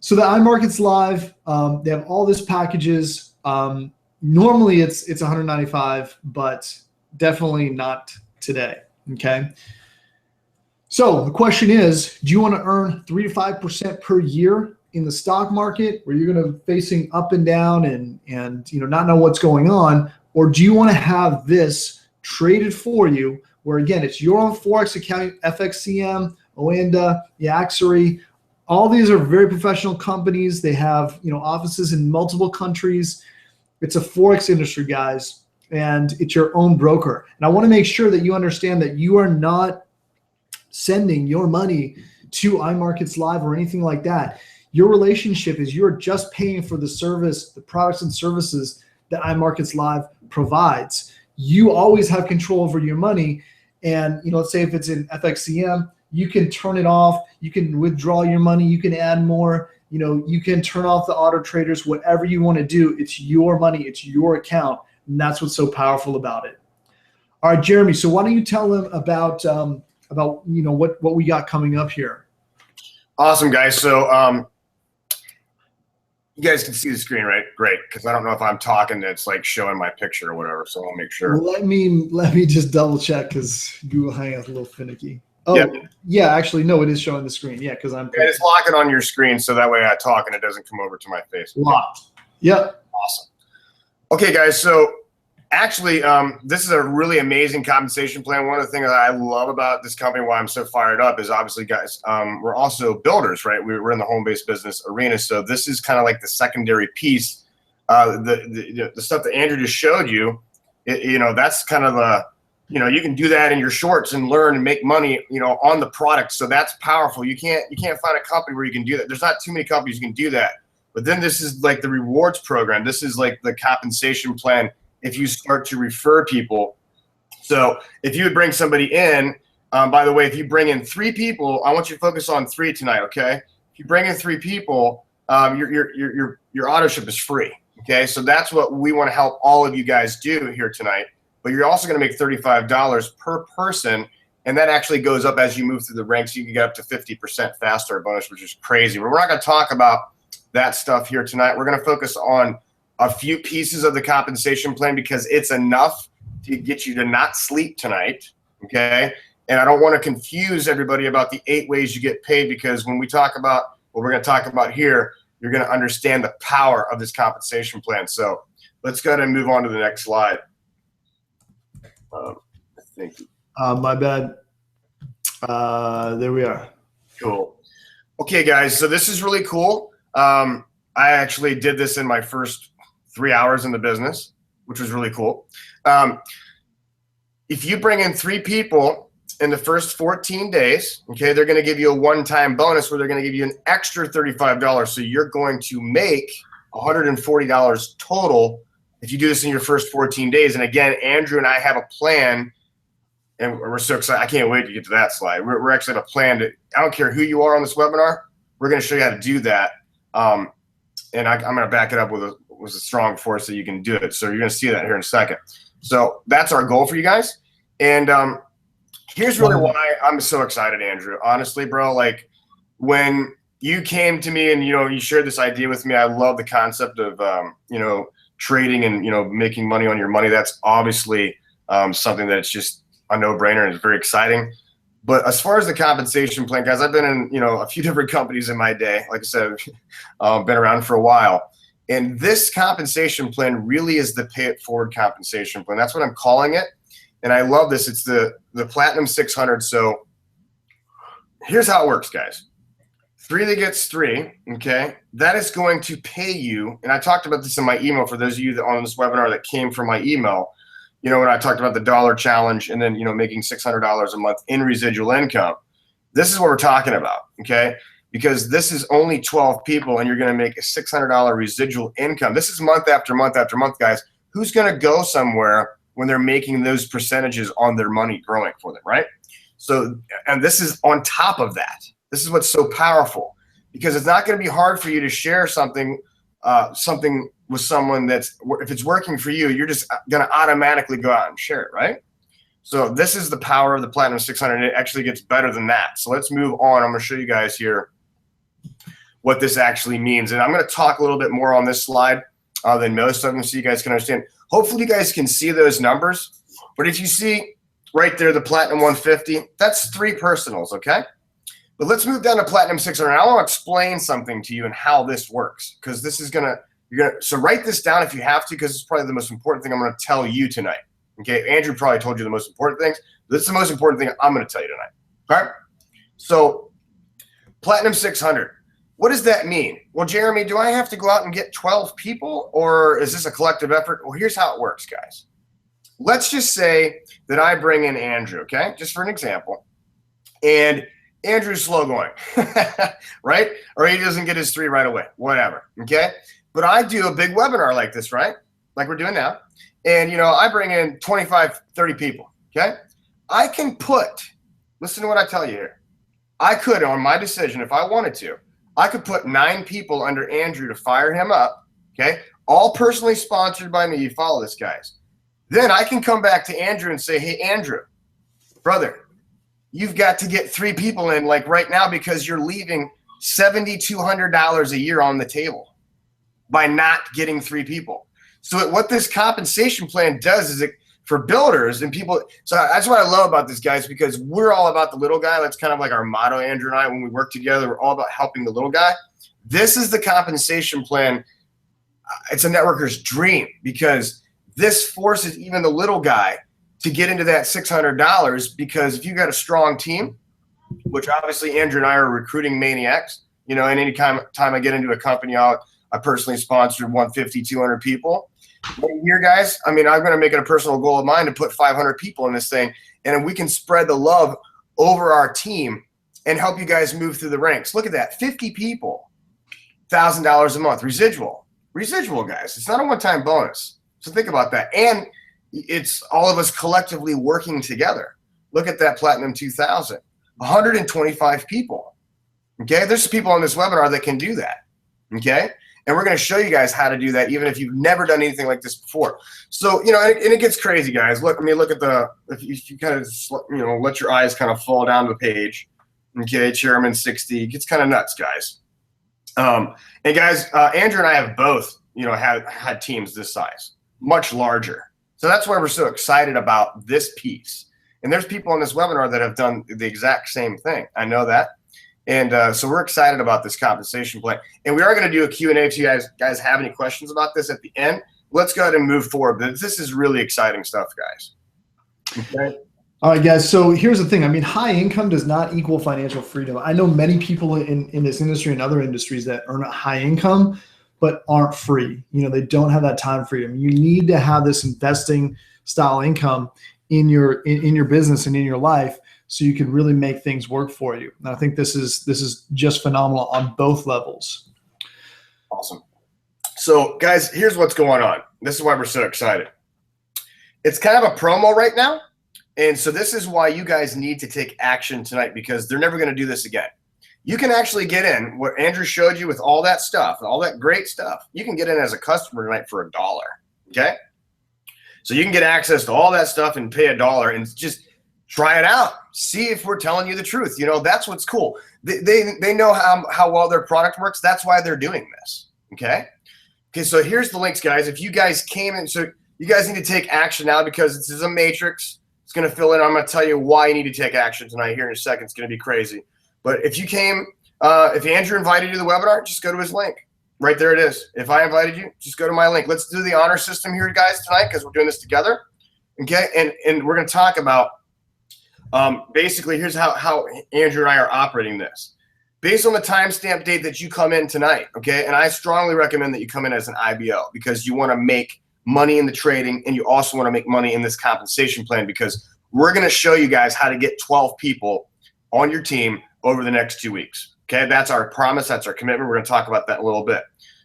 So the iMarkets Live, they have all this packages. Normally it's $195, but definitely not today. Okay. So the question is, do you want to earn 3 to 5% per year in the stock market where you're going to facing up and down and not know what's going on, or do you want to have this traded for you where again it's your own forex account? FXCM, Oanda, Yaxary, all these are very professional companies. They have offices in multiple countries. It's a forex industry, guys, and it's your own broker. And I want to make sure that you understand that you are not sending your money to iMarkets Live or anything like that. Your relationship is you're just paying for the service, the products and services that iMarkets Live provides. You always have control over your money. And let's say if it's in FXCM, you can turn it off, you can withdraw your money, you can add more, you can turn off the auto traders, whatever you want to do. It's your money, it's your account. And that's what's so powerful about it. All right, Jeremy, so why don't you tell them about what we got coming up here? Awesome, guys. So you guys can see the screen, right? Great, because I don't know if I'm talking that's like showing my picture or whatever, so I'll make sure. Let me just double check because Google Hangouts a little finicky. Oh, yeah, actually, no, it is showing the screen. Yeah, because I'm. It's locking on your screen, so that way I talk and it doesn't come over to my face. Locked. Yep. Awesome. Okay, guys. So actually, this is a really amazing compensation plan. One of the things that I love about this company, why I'm so fired up, is obviously, guys, we're also builders, right? We're in the home-based business arena, so this is kind of like the secondary piece. The stuff that Andrew just showed you, that's kind of the, you can do that in your shorts and learn and make money, on the product. So that's powerful. You can't find a company where you can do that. There's not too many companies you can do that. But then this is like the rewards program. This is like the compensation plan. If you start to refer people. So if you would bring somebody in, by the way, if you bring in 3 people, I want you to focus on 3 tonight, okay? If you bring in 3 people, your auto ship is free, okay? So that's what we want to help all of you guys do here tonight. But you're also going to make $35 per person, and that actually goes up as you move through the ranks. You can get up to 50% faster bonus, which is crazy. But we're not going to talk about that stuff here tonight. We're going to focus on a few pieces of the compensation plan because it's enough to get you to not sleep tonight, okay? And I don't want to confuse everybody about the 8 ways you get paid, because when we talk about what we're going to talk about here, you're going to understand the power of this compensation plan. So let's go ahead and move on to the next slide. I think. My bad. There we are. Cool. Okay, guys, so this is really cool. I actually did this in my first 3 hours in the business, which was really cool. If you bring in 3 people in the first 14 days, okay, they're going to give you a one-time bonus where they're going to give you an extra $35. So you're going to make $140 total if you do this in your first 14 days. And again, Andrew and I have a plan, and we're so excited. I can't wait to get to that slide. We're actually have a plan to, I don't care who you are on this webinar, we're going to show you how to do that. And I'm going to back it up with a strong force that you can do it. So you're going to see that here in a second. So that's our goal for you guys. And here's really why I'm so excited, Andrew. Honestly, bro, like when you came to me and, you shared this idea with me, I love the concept of, trading and, making money on your money. That's obviously something that's just a no-brainer and it's very exciting. But as far as the compensation plan, guys, I've been in, a few different companies in my day. Like I said, been around for a while. And this compensation plan really is the pay it forward compensation plan. That's what I'm calling it. And I love this. It's the Platinum 600. So here's how it works, guys. 3 that gets 3, okay? That is going to pay you, and I talked about this in my email for those of you that on this webinar that came from my email, when I talked about the dollar challenge and then, making $600 a month in residual income. This is what we're talking about, okay? Because this is only 12 people and you're going to make a $600 residual income. This is month after month after month, guys. Who's going to go somewhere when they're making those percentages on their money growing for them, right? So, and this is on top of that. This is what's so powerful, because it's not going to be hard for you to share something with someone that's, if it's working for you, you're just going to automatically go out and share it, right? So this is the power of the Platinum 600. And it actually gets better than that. So let's move on. I'm going to show you guys here what this actually means. And I'm going to talk a little bit more on this slide than most of them so you guys can understand. Hopefully you guys can see those numbers. But if you see right there, the Platinum 150, that's 3 personals, okay? But let's move down to Platinum 600. I want to explain something to you and how this works, because this is so write this down if you have to, because it's probably the most important thing I'm going to tell you tonight. Okay, Andrew probably told you the most important things. This is the most important thing I'm going to tell you tonight. All right. So Platinum 600. What does that mean? Well, Jeremy, do I have to go out and get 12 people, or is this a collective effort? Well, here's how it works, guys. Let's just say that I bring in Andrew, okay, just for an example, and Andrew's slow going, right? Or he doesn't get his 3 right away, whatever, okay? But I do a big webinar like this, right? Like we're doing now. And, I bring in 25, 30 people, okay? I can listen to what I tell you here. I could, on my decision, if I wanted to, I could put 9 people under Andrew to fire him up, okay? All personally sponsored by me. You follow this, guys. Then I can come back to Andrew and say, hey, Andrew, brother, you've got to get 3 people in like right now, because you're leaving $7,200 a year on the table by not getting 3 people. So what this compensation plan does is for builders and people. So that's what I love about this, guys, because we're all about the little guy. That's kind of like our motto, Andrew and I, when we work together. We're all about helping the little guy. This is the compensation plan. It's a networker's dream, because this forces even the little guy to get into that $600, because if you got a strong team, which obviously Andrew and I are recruiting maniacs, and any time I get into a company, I personally sponsored 150, 200 people. Here, guys, I'm going to make it a personal goal of mine to put 500 people in this thing, and we can spread the love over our team and help you guys move through the ranks. Look at that, 50 people, $1,000 a month, residual, guys. It's not a one-time bonus. So think about that. And it's all of us collectively working together. Look at that Platinum 2000, 125 people. Okay, there's people on this webinar that can do that. Okay, and we're going to show you guys how to do that, even if you've never done anything like this before. So, and it gets crazy, guys. Look, look at if you kind of, let your eyes kind of fall down the page. Okay, Chairman 60, it gets kind of nuts, guys. And guys, Andrew and I have both, had teams this size, much larger. So that's why we're so excited about this piece. And there's people on this webinar that have done the exact same thing. I know that. And so we're excited about this compensation plan. And we are going to do a Q&A if you guys have any questions about this at the end. Let's go ahead and move forward. But this is really exciting stuff, guys. Okay. All right, guys. So here's the thing. High income does not equal financial freedom. I know many people in this industry and other industries that earn a high income but aren't free. They don't have that time freedom. You need to have this investing style income in your business and in your life, so you can really make things work for you. And I think this is just phenomenal on both levels. Awesome. So guys, here's what's going on. This is why we're so excited. It's kind of a promo right now. And so this is why you guys need to take action tonight, because they're never going to do this again. You can actually get in what Andrew showed you with all that stuff, all that great stuff. You can get in as a customer tonight for $1. Okay. So you can get access to all that stuff and pay $1 and just try it out. See if we're telling you the truth. That's what's cool. They know how well their product works. That's why they're doing this. Okay. Okay. So here's the links, guys. If you guys came in, so you guys need to take action now, because this is a matrix. It's going to fill in. I'm going to tell you why you need to take action tonight here in a second. It's going to be crazy. But if you came, if Andrew invited you to the webinar, just go to his link. Right there it is. If I invited you, just go to my link. Let's do the honor system here, guys, tonight, because we're doing this together. Okay, and we're going to talk about basically, here's how Andrew and I are operating this. Based on the timestamp date that you come in tonight, okay, and I strongly recommend that you come in as an IBO, because you want to make money in the trading, and you also want to make money in this compensation plan, because we're going to show you guys how to get 12 people on your team over the next 2 weeks. Okay, that's our promise. That's our commitment. We're going to talk about that in a little bit.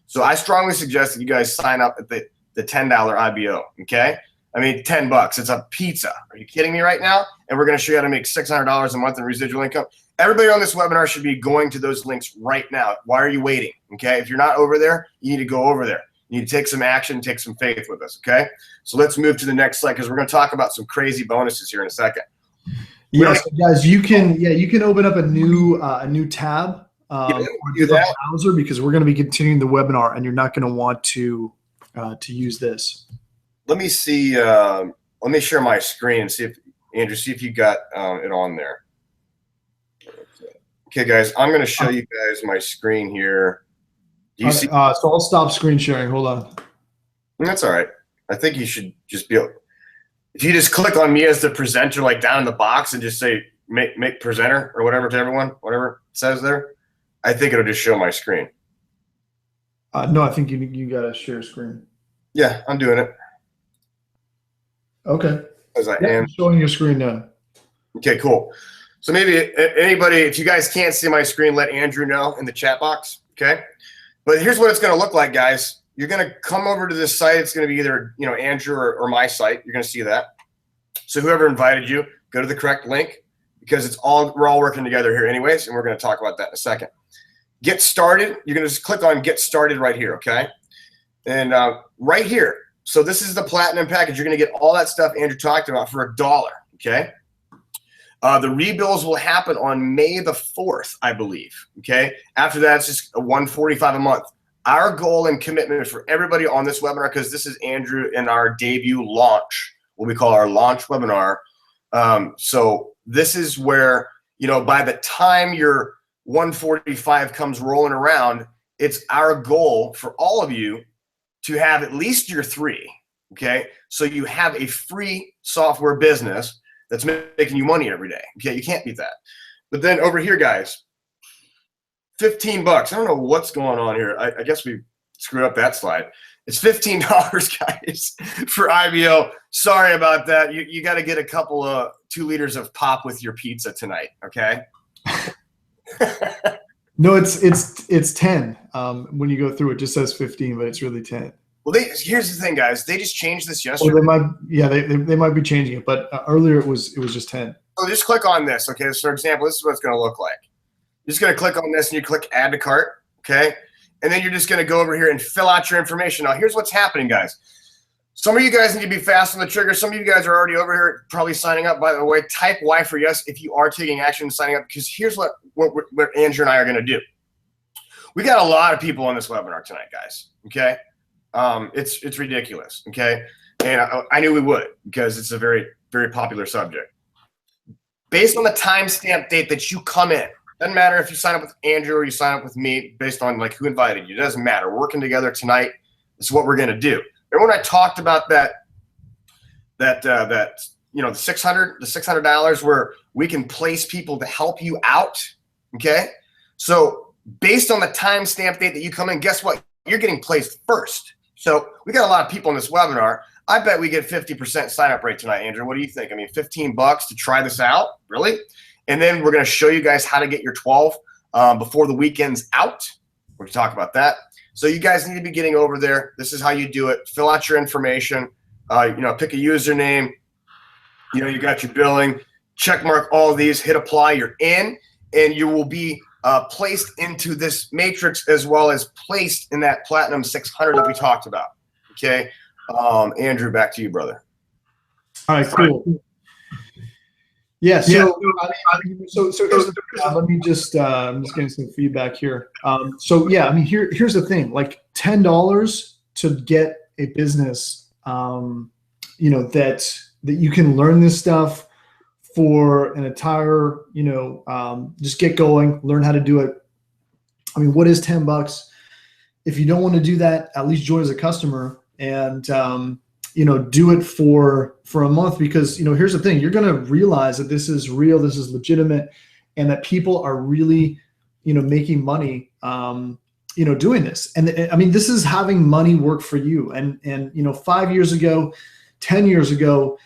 So I strongly suggest that you guys sign up at the $10 IBO. Okay, $10. It's a pizza. Are you kidding me right now? And we're going to show you how to make $600 a month in residual income. Everybody on this webinar should be going to those links right now. Why are you waiting? Okay, if you're not over there, you need to go over there. You need to take some action, take some faith with us. Okay, so let's move to the next slide, because we're going to talk about some crazy bonuses here in a second. Yes, guys, you can open up a new tab do that browser, because we're going to be continuing the webinar, and you're not going to want to use this. Let me see. Let me share my screen and see if Andrew, see if you got it on there. Okay, guys, I'm going to show you guys my screen here. Do you see? So I'll stop screen sharing. Hold on. That's all right. I think you should just be able, if you just click on me as the presenter, like down in the box, and just say make presenter or whatever to everyone, whatever it says there, I think it'll just show my screen. No, I think you got to share screen. Yeah, I'm doing it. Okay. As I Yeah, am I'm showing your screen now. Okay, cool. So maybe anybody, if you guys can't see my screen, let Andrew know in the chat box. Okay. But here's what it's going to look like, guys. You're going to come over to this site. It's going to be either, Andrew or my site. You're going to see that. So whoever invited you, go to the correct link, because we're all working together here anyways. And we're going to talk about that in a second. Get started. You're going to just click on get started right here. Okay. And right here. So this is the platinum package. You're going to get all that stuff Andrew talked about for $1. Okay. The rebills will happen on May the 4th, I believe. Okay. After that, it's just $145 a month. Our goal and commitment for everybody on this webinar, because this is Andrew in our debut launch, what we call our launch webinar. So this is where, by the time your 145 comes rolling around, it's our goal for all of you to have at least your 3. Okay. So you have a free software business that's making you money every day. Okay, you can't beat that. But then over here, guys, $15. I don't know what's going on here. I guess we screwed up that slide. It's $15, guys, for IBO. Sorry about that. You got to get a couple of 2 liters of pop with your pizza tonight. Okay. No, it's 10. When you go through, it just says 15, but it's really 10. Well, here's the thing, guys. They just changed this yesterday. They might be changing it, but earlier it was just 10. So just click on this, okay? So for example, this is what it's going to look like. You're just going to click on this, and you click add to cart, okay? And then you're just going to go over here and fill out your information. Now, here's what's happening, guys. Some of you guys need to be fast on the trigger. Some of you guys are already over here probably signing up. By the way, type Y for yes if you are taking action and signing up, because here's what Andrew and I are going to do. We got a lot of people on this webinar tonight, guys, okay? It's ridiculous, okay? And I knew we would, because it's a very, very popular subject. Based on the timestamp date that you come in, doesn't matter if you sign up with Andrew or you sign up with me, based on like who invited you. It doesn't matter. We're working together tonight. This is what we're gonna do. Remember when I talked about the $600 where we can place people to help you out, okay? So based on the timestamp date that you come in, guess what? You're getting placed first. So we got a lot of people in this webinar. I bet we get 50% sign up rate tonight, Andrew. What do you think? I mean, $15 to try this out, really? And then we're going to show you guys how to get your 12 before the weekend's out. We're going to talk about that. So you guys need to be getting over there. This is how you do it. Fill out your information. Pick a username. You got your billing. Check mark all of these. Hit apply. You're in, and you will be placed into this matrix, as well as placed in that platinum 600 that we talked about. Okay, Andrew, back to you, brother. All right, cool. Yeah. So here's let me just I'm just getting some feedback here. Here's the thing. Like $10 to get a business, that you can learn this stuff for an entire, just get going, learn how to do it. I mean, what is $10? If you don't want to do that, at least join as a customer and, do it for a month, because, here's the thing, you're going to realize that this is real, this is legitimate, and that people are really, making money, doing this. And I mean, this is having money work for you. And 5 years ago, 10 years ago,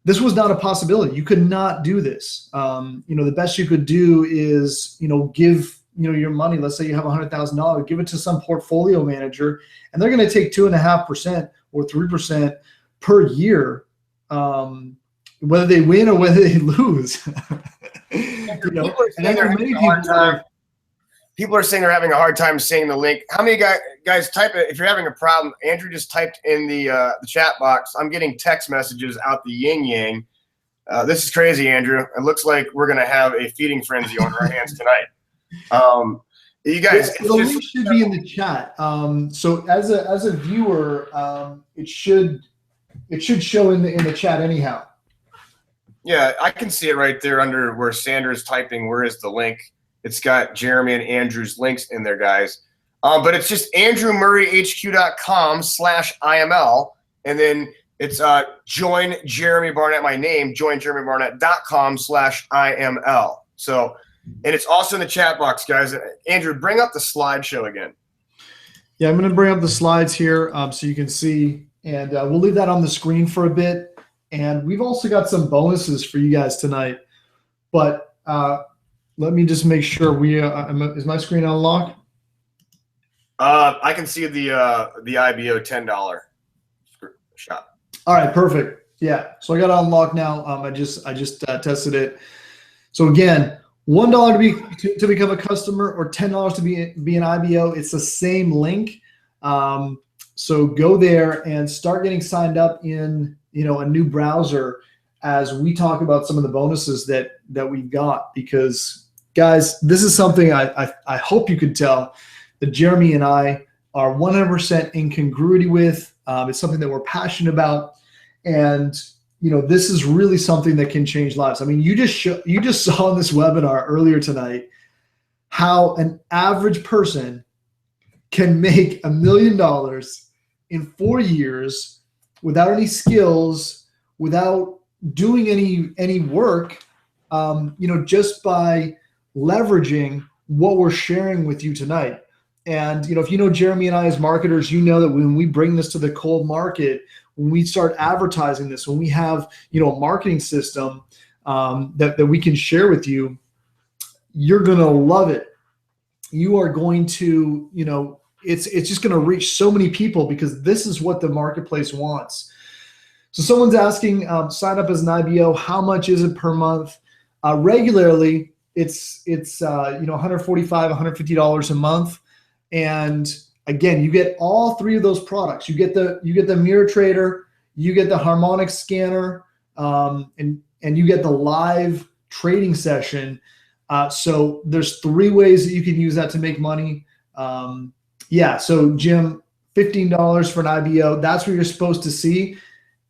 this was not a possibility. You could not do this. The best you could do is, give, your money. Let's say you have $100,000, give it to some portfolio manager, and they're going to take 2.5% or 3% per year, whether they win or whether they lose. People are saying they're having a hard time seeing the link. How many guys type it? If you're having a problem, Andrew just typed in the chat box. I'm getting text messages out the yin yang. This is crazy, Andrew. It looks like we're gonna have a feeding frenzy on our hands tonight. You guys, the link should be in the chat. So as a viewer, it should show in the chat anyhow. Yeah, I can see it right there under where Sanders typing. Where is the link? It's got Jeremy and Andrew's links in there, guys. But it's just andrewmurrayhq.com/IML. And then it's join Jeremy Barnett, my name, joinjeremybarnett.com/IML. So, and it's also in the chat box, guys. Andrew, bring up the slideshow again. Yeah, I'm going to bring up the slides here so you can see, and we'll leave that on the screen for a bit. And we've also got some bonuses for you guys tonight. But let me just make sure is my screen unlocked? I can see the IBO $10 shop. All right, perfect. Yeah, so I got it unlocked now. I just tested it. So again, $1 to become a customer, or $10 to be an IBO. It's the same link. So go there and start getting signed up in a new browser as we talk about some of the bonuses that we've got. Because guys, this is something I hope you could tell that Jeremy and I are 100% in congruity with. It's something that we're passionate about, and this is really something that can change lives. I mean, you just saw in this webinar earlier tonight how an average person can make $1 million in 4 years without any skills, without doing any work, just by leveraging what we're sharing with you tonight. And if you know Jeremy and I as marketers, you know that when we bring this to the cold market, when we start advertising this, when we have a marketing system that we can share with you, you're gonna love it. You are going to, it's just gonna reach so many people, because this is what the marketplace wants. So someone's asking, sign up as an IBO, how much is it per month? Regularly, it's $145, $150 a month. And again, you get all three of those products. You get the MirrorTrader, you get the Harmonic Scanner, and you get the live trading session. So there's 3 ways that you can use that to make money. So Jim, $15 for an IBO, that's what you're supposed to see.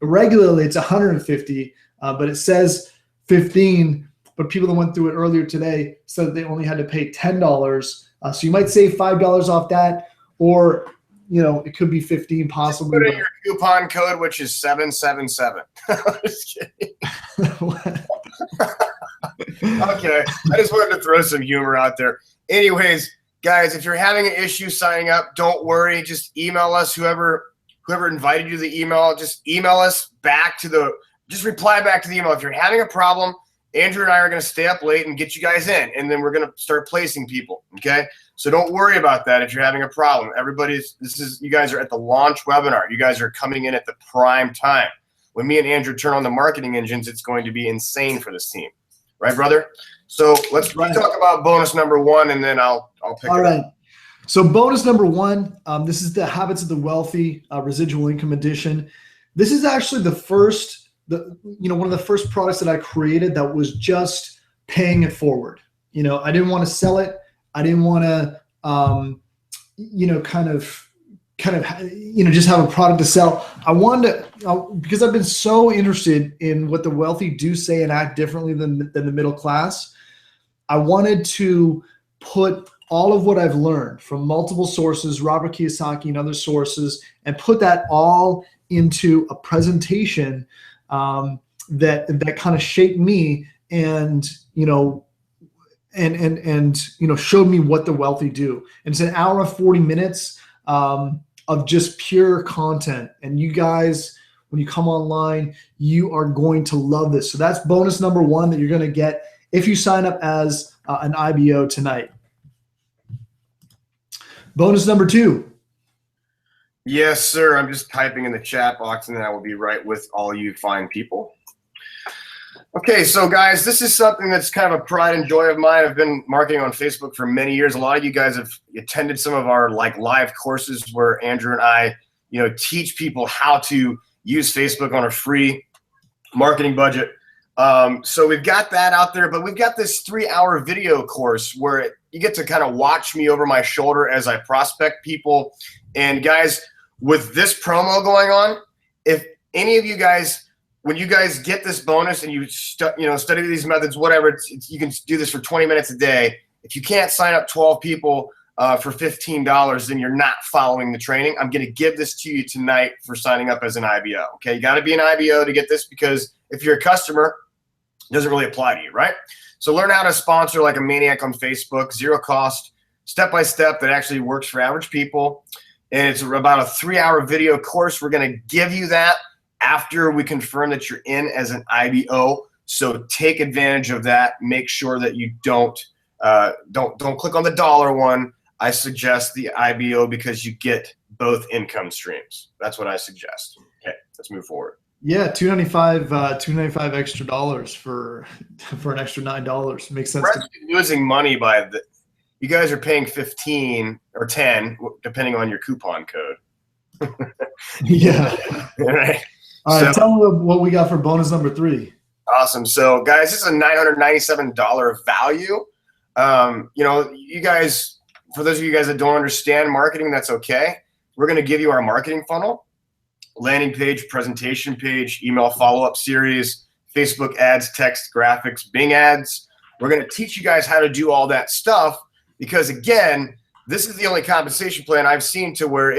Regularly, it's $150, but it says $15. But people that went through it earlier today said that they only had to pay $10. So you might save $5 off that, or it could be $15 possibly. Put in your coupon code, which is 777. Just kidding. Okay, I just wanted to throw some humor out there. Anyways, guys, if you're having an issue signing up, don't worry. Just email us. Whoever invited you to the email, just email us back just reply back to the email. If you're having a problem, Andrew and I are going to stay up late and get you guys in, and then we're going to start placing people. Okay, so don't worry about that if you're having a problem. You guys are at the launch webinar. You guys are coming in at the prime time. When me and Andrew turn on the marketing engines, it's going to be insane for this team, right, brother? So let's talk about bonus number 1, and then I'll pick it up. All right. So bonus number 1, this is the Habits of the Wealthy Residual Income Edition. This is actually one of the first products that I created that was just paying it forward. I didn't want to sell it. I didn't want to, just have a product to sell. I wanted to, because I've been so interested in what the wealthy do, say, and act differently than the middle class. I wanted to put all of what I've learned from multiple sources, Robert Kiyosaki and other sources, and put that all into a presentation that kind of shaped me and showed me what the wealthy do. And it's an hour and 40 minutes of just pure content. And you guys, when you come online, you are going to love this. So that's bonus number 1 that you're going to get if you sign up as an IBO tonight. Bonus number 2. Yes, sir. I'm just typing in the chat box, and then I will be right with all you fine people. Okay, so guys, this is something that's kind of a pride and joy of mine. I've been marketing on Facebook for many years. A lot of you guys have attended some of our live courses where Andrew and I, teach people how to use Facebook on a free marketing budget. So we've got that out there, but we've got this 3-hour video course where you get to kind of watch me over my shoulder as I prospect people. And guys, with this promo going on, if any of you guys, when you guys get this bonus and you study these methods, whatever, you can do this for 20 minutes a day. If you can't sign up 12 people for $15, then you're not following the training. I'm going to give this to you tonight for signing up as an IBO. Okay, you got to be an IBO to get this, because if you're a customer, it doesn't really apply to you, right? So learn how to sponsor like a maniac on Facebook, zero cost, step-by-step, that actually works for average people. And it's about a 3-hour video course. We're going to give you that after we confirm that you're in as an IBO. So take advantage of that. Make sure that you don't click on the dollar one. I suggest the IBO because you get both income streams. That's what I suggest. Okay, let's move forward. Yeah, $295 extra dollars for an extra $9 makes sense. We're losing money by the. You guys are paying 15 or 10, depending on your coupon code. Yeah. All right. All right. Tell them what we got for bonus number 3. Awesome. So, guys, this is a $997 value. You know, you guys, for those of you guys that don't understand marketing, that's okay. We're going to give you our marketing funnel, landing page, presentation page, email follow-up series, Facebook ads, text, graphics, Bing ads. We're going to teach you guys how to do all that stuff. Because again, this is the only compensation plan I've seen to where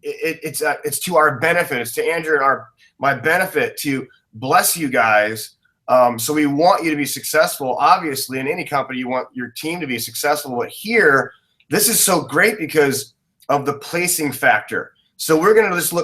it's to our benefit. It's to Andrew and my benefit to bless you guys. So we want you to be successful. Obviously, in any company, you want your team to be successful. But here, this is so great because of the placing factor. So we're going to just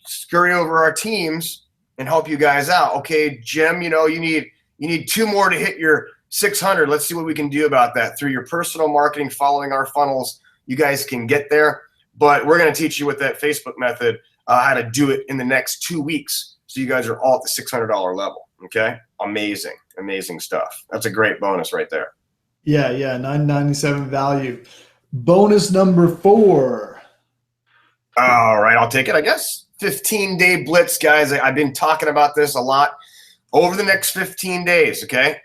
scurry over our teams and help you guys out. Okay, Jim, you know, you need 2 more to hit your 600. Let's see what we can do about that. Through your personal marketing, following our funnels, you guys can get there. But we're going to teach you with that Facebook method how to do it in the next 2 weeks. So you guys are all at the $600 level. Okay, amazing, amazing stuff. That's a great bonus right there. Yeah, $997 value. Bonus number 4. All right, I'll take it. I guess 15-day blitz, guys. I've been talking about this a lot over the next 15 days. Okay.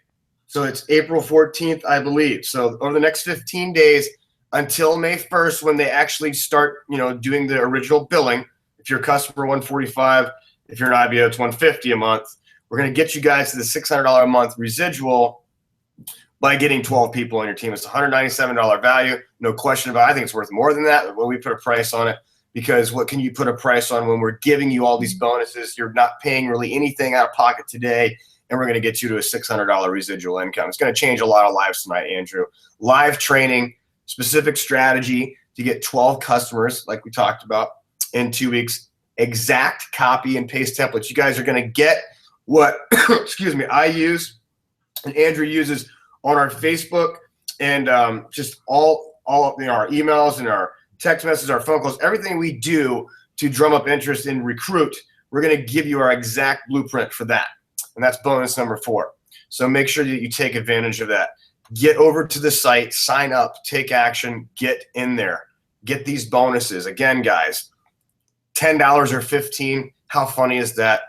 So it's April 14th, I believe. So over the next 15 days until May 1st, when they actually start, you know, doing the original billing. If you're a customer, $145. If you're an IBO, it's $150 a month. We're going to get you guys to the $600 a month residual by getting 12 people on your team. It's $197 value, no question about it. I think it's worth more than that when we put a price on it, because what can you put a price on when we're giving you all these bonuses? You're not paying really anything out of pocket today. And we're going to get you to a $600 residual income. It's going to change a lot of lives tonight, Andrew. Live training, specific strategy to get 12 customers, like we talked about, in 2 weeks. Exact copy and paste templates. You guys are going to get what, excuse me, I use and Andrew uses on our Facebook and just all of our emails and our text messages, our phone calls, everything we do to drum up interest and recruit. We're going to give you our exact blueprint for that. And that's bonus number 4. So make sure that you take advantage of that. Get over to the site, sign up, take action, get in there. Get these bonuses. Again, guys, $10 or $15. How funny is that?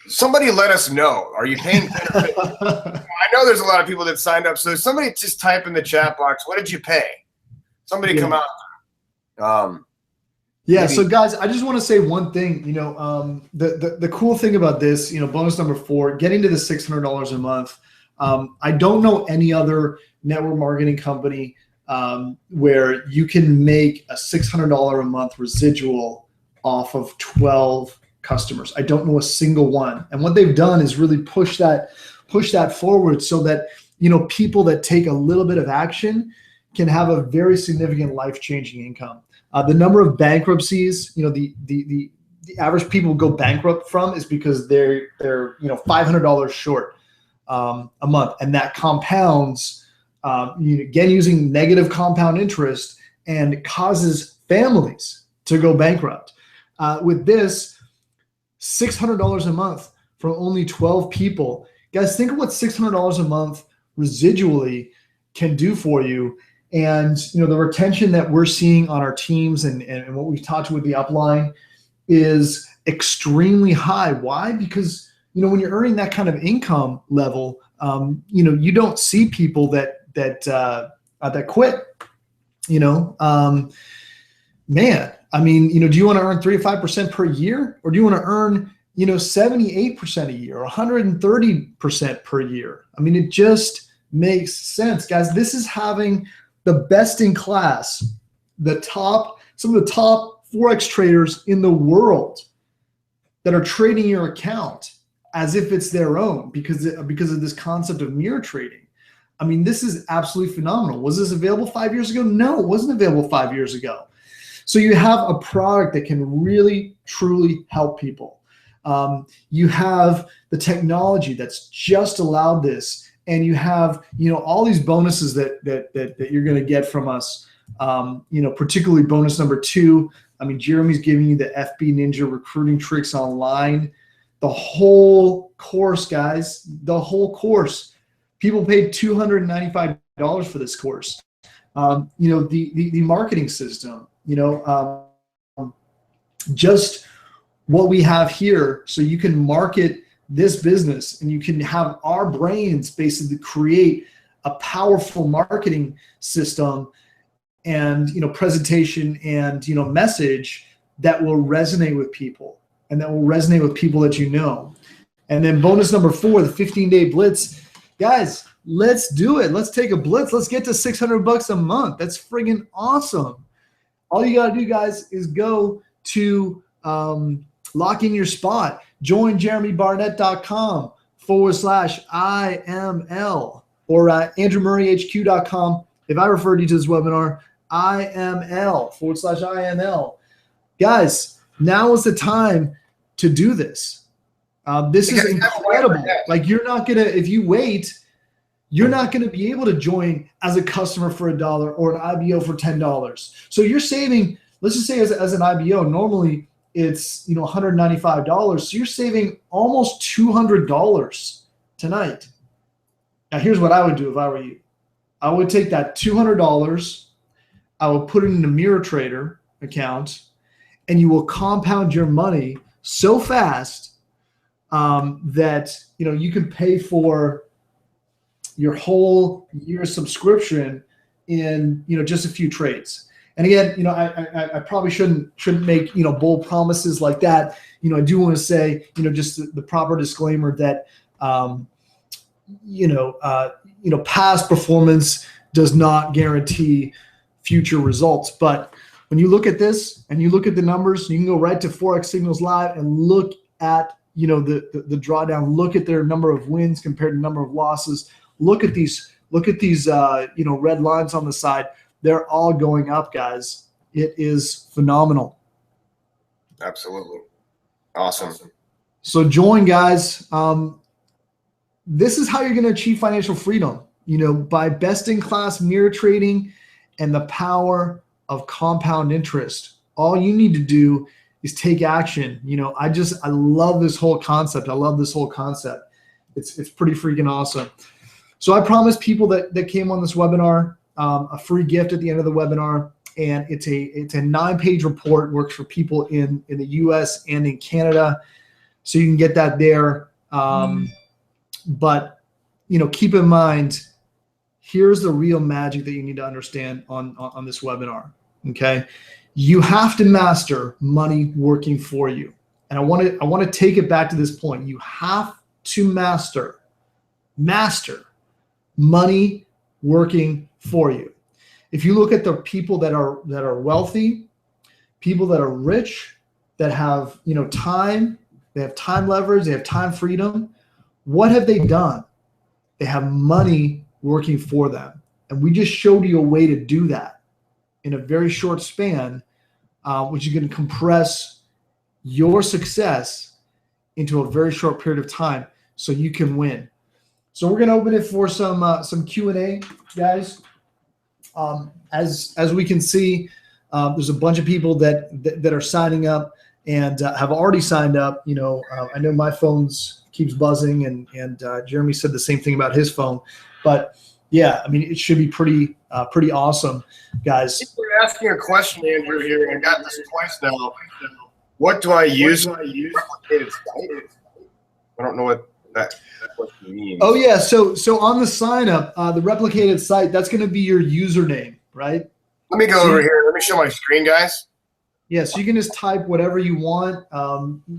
Somebody let us know. Are you paying 10 or 15? I know there's a lot of people that signed up. So somebody just type in the chat box, what did you pay? Somebody come out. Yeah. Maybe. So guys, I just want to say one thing, you know, the cool thing about this, you know, bonus number 4, getting to the $600 a month. I don't know any other network marketing company where you can make a $600 a month residual off of 12 customers. I don't know a single one. And what they've done is really push that forward so that, you know, people that take a little bit of action can have a very significant life-changing income. The number of bankruptcies, you know, the average people go bankrupt from is because they're you know, $500 short a month, and that compounds again using negative compound interest and causes families to go bankrupt. With this $600 a month from only 12 people, guys, think of what $600 a month residually can do for you. And, you know, the retention that we're seeing on our teams and what we've talked with the upline is extremely high. Why? Because, you know, when you're earning that kind of income level, you know, you don't see people that quit, you know, man, I mean, you know, do you want to earn 3 to 5% per year, or do you want to earn, you know, 78% a year or 130% per year? I mean, it just makes sense, guys. This is having the best in class, some of the top Forex traders in the world that are trading your account as if it's their own because of this concept of mirror trading. I mean, this is absolutely phenomenal. Was this available 5 years ago? No, it wasn't available 5 years ago. So you have a product that can really, truly help people. You have the technology that's just allowed this, and you have, all these bonuses that you're going to get from us. Particularly bonus number 2. I mean, Jeremy's giving you the FB Ninja recruiting tricks online. The whole course, guys, the whole course. People paid $295 for this course. The marketing system, just what we have here, so you can market this business and you can have our brains basically create a powerful marketing system and presentation and message that will resonate with people and that will resonate with people that you know. And then bonus number 4, the 15-day blitz. Guys, let's do it. Let's take a blitz. Let's get to $600 a month. That's friggin' awesome. All you got to do, guys, is go to lock in your spot. Join jeremybarnett.com/IML or andrewmurrayhq.com. If I referred you to this webinar, IML/IML. Guys, now is the time to do this. This is incredible. Like, if you wait, you're not going to be able to join as a customer for $1 or an IBO for $10. So you're saving, let's just say as an IBO, normally it's $195. So you're saving almost $200 tonight. Now here's what I would do if I were you. I would take that $200, I would put it in a Mirror Trader account, and you will compound your money so fast that you can pay for your whole year subscription in just a few trades. And again, I probably shouldn't make bold promises like that. I do want to say just the proper disclaimer that past performance does not guarantee future results. But when you look at this and you look at the numbers, you can go right to Forex Signals Live and look at the drawdown. Look at their number of wins compared to number of losses. Look at these red lines on the side. They're all going up, guys. It is phenomenal. Absolutely. Awesome. So join, guys. This is how you're going to achieve financial freedom, by best-in-class mirror trading and the power of compound interest. All you need to do is take action. I love this whole concept. It's pretty freaking awesome. So I promised people that came on this webinar a free gift at the end of the webinar, and it's a 9-page report. Works for people in the US and in Canada, so you can get that there. But keep in mind, here's the real magic that you need to understand on this webinar. Okay, you have to master money working for you, and I want to take it back to this point. You have to master money working for you. If you look at the people that are wealthy, people that are rich, that have time, they have time leverage, they have time freedom. What have they done? They have money working for them, and we just showed you a way to do that in a very short span, which is going to compress your success into a very short period of time, so you can win. So we're going to open it for some Q&A, guys. As we can see, there's a bunch of people that are signing up and have already signed up. I know my phone's keeps buzzing, and Jeremy said the same thing about his phone. But yeah, I mean, it should be pretty awesome, guys. You're asking a question, Andrew, here, and I got this twice now. What do I use? Replicated site? I don't know what that question means. Oh yeah, so on the sign up, the replicated site, that's going to be your username, right? Let me go over here. Let me show my screen, guys. Yeah, so you can just type whatever you want.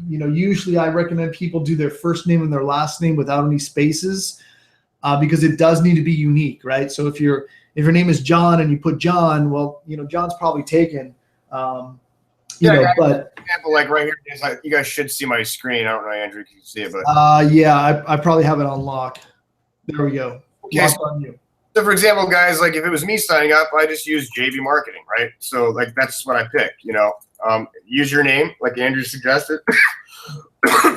Usually I recommend people do their first name and their last name without any spaces. because it does need to be unique, right? So if your name is John and you put John, well, John's probably taken. Yeah, guys, But for example, like right here, you guys should see my screen. I don't know, Andrew, if you can see it, but yeah, I probably have it unlocked. There we go. okay. Locked on you. So for example, guys, like if it was me signing up, I just use JB Marketing, right? So like that's what I pick. Use your name, like Andrew suggested.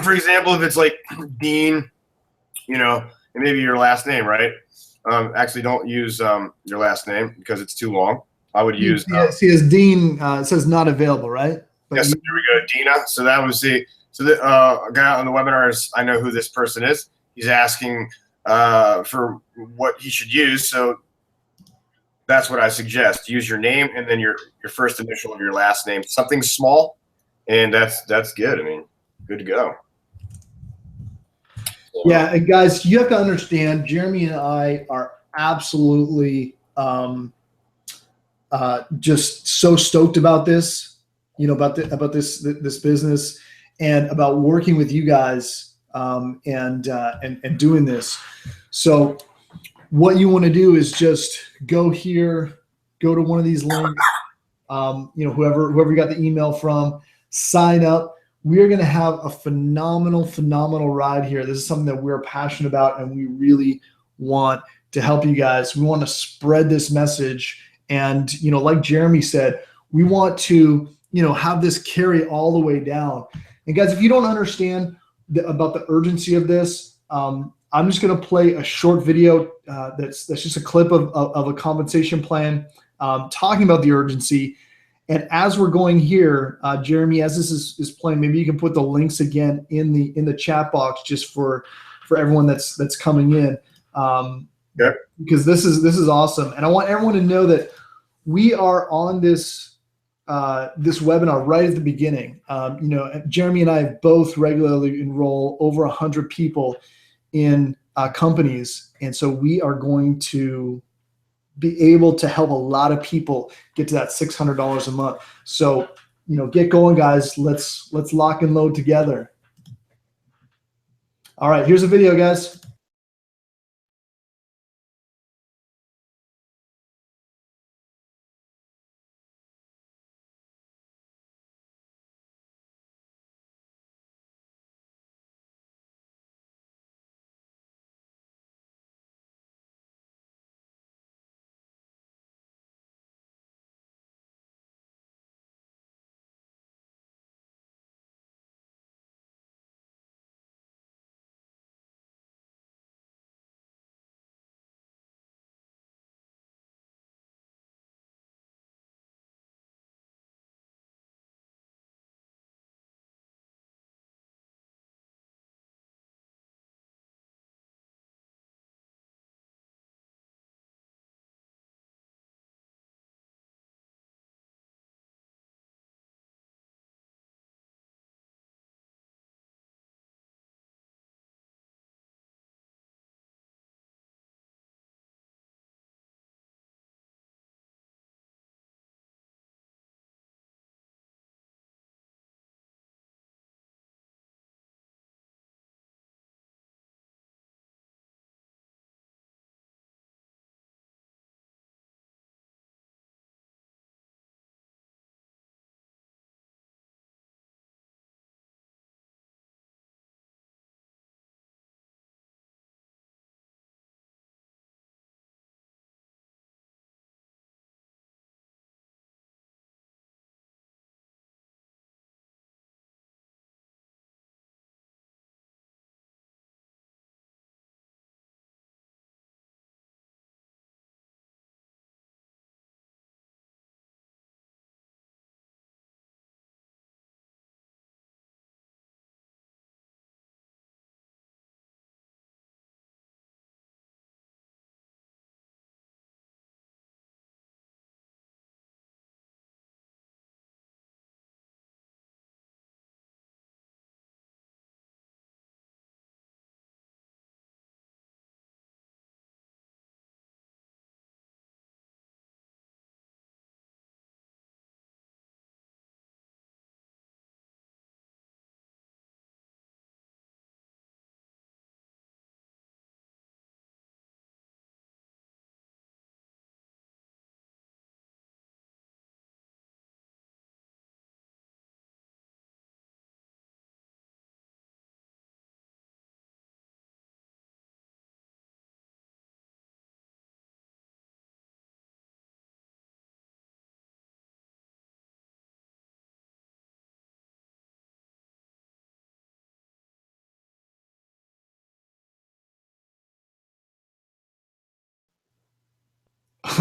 For example, if it's like Dean, and maybe your last name, right? Actually, don't use your last name because it's too long. I would use. See, as Dean, it says not available, right? But yes, there we go, Dina. So that was the a guy on the webinars. I know who this person is. He's asking for what he should use. So that's what I suggest. Use your name and then your first initial of your last name. Something small, and that's good. I mean, good to go. Yeah, and guys, you have to understand, Jeremy and I are absolutely just so stoked about this, about this business, and about working with you guys, and doing this. So what you want to do is just go here, go to one of these links, whoever you got the email from, sign up. We are going to have a phenomenal ride here. This is something that we're passionate about, and we really want to help you guys. We want to spread this message. And, like Jeremy said, we want to, have this carry all the way down. And guys, if you don't understand about the urgency of this, I'm just going to play a short video that's just a clip of a compensation plan talking about the urgency. And as we're going here, Jeremy, as this is playing, maybe you can put the links again in the chat box just for everyone that's coming in, because this is awesome. And I want everyone to know that we are on this webinar right at the beginning. Jeremy and I both regularly enroll over 100 people in companies, and so we are going to be able to help a lot of people get to that $600 a month. So, get going, guys. Let's lock and load together. All right, here's a video, guys.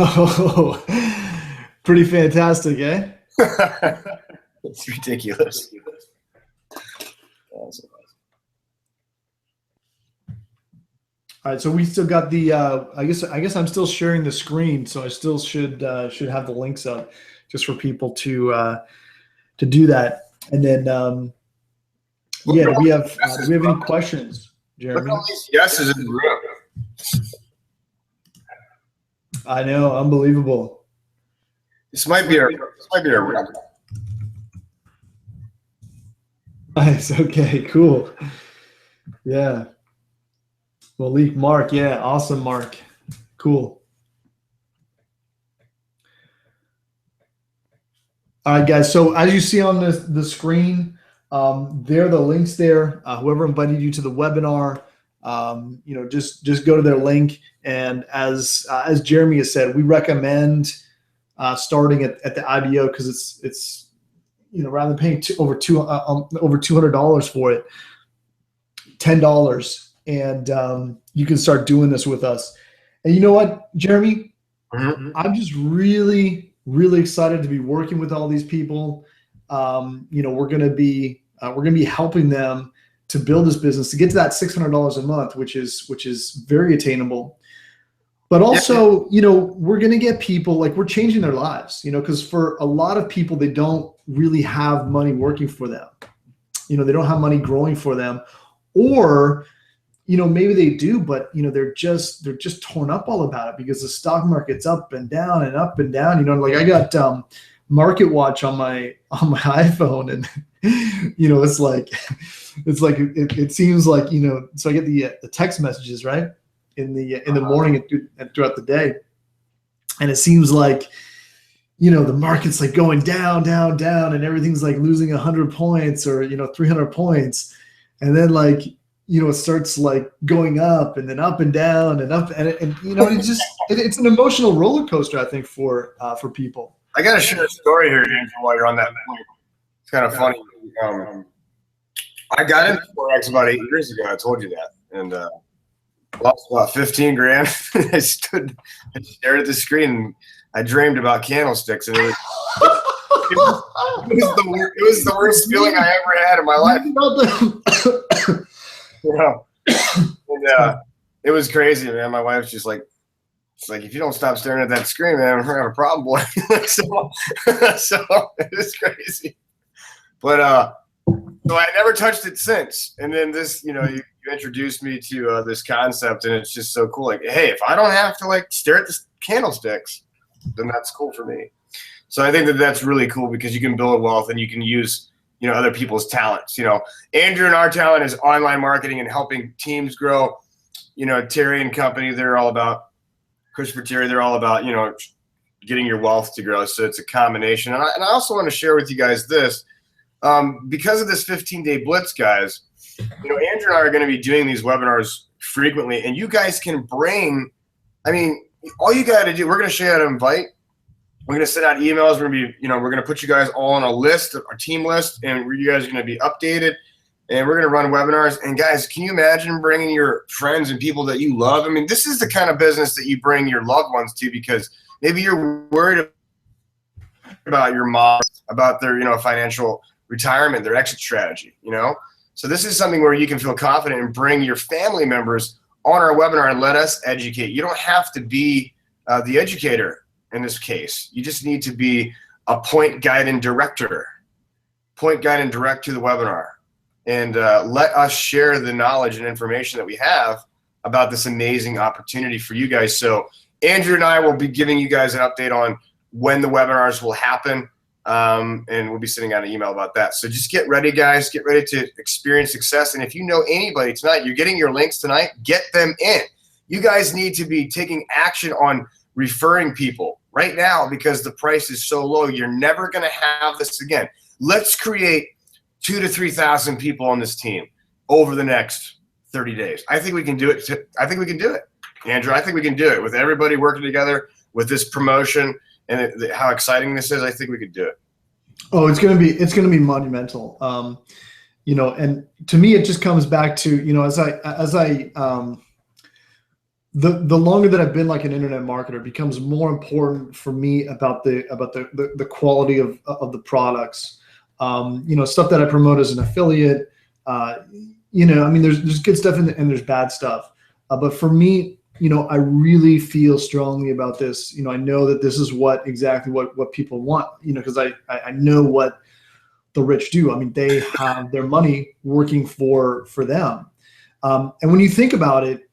Oh, pretty fantastic, eh? It's ridiculous. Awesome. All right, so we still got the. I guess I'm still sharing the screen, so I still should have the links up, just for people to do that. And then, yeah, do we have any questions, Look Jeremy? at all these yeses in the room. I know, unbelievable. This might be our record. Nice. Okay. Cool. Yeah. Malik, Mark. Yeah. Awesome, Mark. Cool. All right, guys. So as you see on the screen, there are the links there. Whoever invited you to the webinar, just go to their link. And as Jeremy has said, we recommend starting at the IBO because it's rather than paying over $200 for it, $10, and you can start doing this with us. And you know what, Jeremy? Mm-hmm. I'm just really, really excited to be working with all these people. We're gonna be helping them to build this business to get to that $600 a month, which is very attainable. But also, we're going to get people, like, we're changing their lives, because for a lot of people, they don't really have money working for them. They don't have money growing for them, or, maybe they do, but, they're just torn up all about it because the stock market's up and down and up and down. Like, I got Market Watch on my iPhone, and, it seems like, so I get the text messages, right? In the morning and throughout the day, and it seems like the market's like going down, and everything's like losing 100 points or 300 points, and then it starts like going up and then up and down and up, and it's an emotional roller coaster, I think, for people. I got to share a story here, Andrew, while you're on that point. It's kind of funny. I got into Forex about 8 years ago. I told you that, and lost about 15 grand. I stared at the screen, and I dreamed about candlesticks, and it was the worst feeling I ever had in my life. And, it was crazy, man. My wife's just like, it's like, if you don't stop staring at that screen, man, we're gonna have a problem, boy. so it was crazy. But so I never touched it since. And then this, you introduced me to this concept, and it's just so cool. Like, hey, if I don't have to stare at the candlesticks, then that's cool for me. So I think that's really cool because you can build wealth and you can use, other people's talents. Andrew and our talent is online marketing and helping teams grow. Terry and company, they're all about, Christopher Terry, they're all about, getting your wealth to grow. So it's a combination. And I also want to share with you guys this, because of this 15-day blitz, guys, Andrew and I are going to be doing these webinars frequently, and you guys can bring, all you got to do, we're going to show you how to invite. We're going to send out emails. We're going to be, we're going to put you guys all on a list, our team list, and you guys are going to be updated, and we're going to run webinars. And guys, can you imagine bringing your friends and people that you love? This is the kind of business that you bring your loved ones to, because maybe you're worried about your mom, about their, financial retirement, their exit strategy, So this is something where you can feel confident and bring your family members on our webinar and let us educate. You don't have to be the educator in this case. You just need to be a point guide and director. Point guide and direct to the webinar. And let us share the knowledge and information that we have about this amazing opportunity for you guys. So Andrew and I will be giving you guys an update on when the webinars will happen. And we'll be sending out an email about that. So just get ready, guys. Get ready to experience success. And if you know anybody tonight, you're getting your links tonight, get them in. You guys need to be taking action on referring people right now because the price is so low. You're never going to have this again. Let's create 2,000 to 3,000 people on this team over the next 30 days. I think we can do it. I think we can do it, Andrew. I think we can do it with everybody working together with this promotion. And how exciting this is, I think we could do it. Oh, it's gonna be monumental. And to me, it just comes back to as I the longer that I've been like an internet marketer, it becomes more important for me about the quality of the products. Stuff that I promote as an affiliate. I mean, there's good stuff and there's bad stuff. But for me, I really feel strongly about this. I know that this is exactly what people want. Because I know what the rich do. I mean, they have their money working for them. And when you think about it,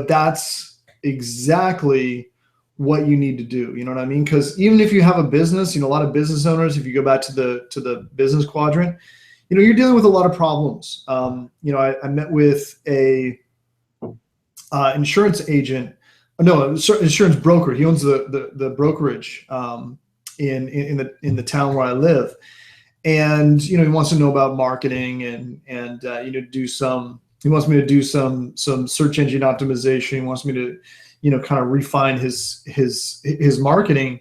that's exactly what you need to do. You know what I mean? Because even if you have a business, a lot of business owners, if you go back to the business quadrant, you're dealing with a lot of problems. I met with a insurance agent, insurance broker. He owns the brokerage in the town where I live, and he wants to know about marketing and he wants me to do some search engine optimization. He wants me to, kind of refine his marketing.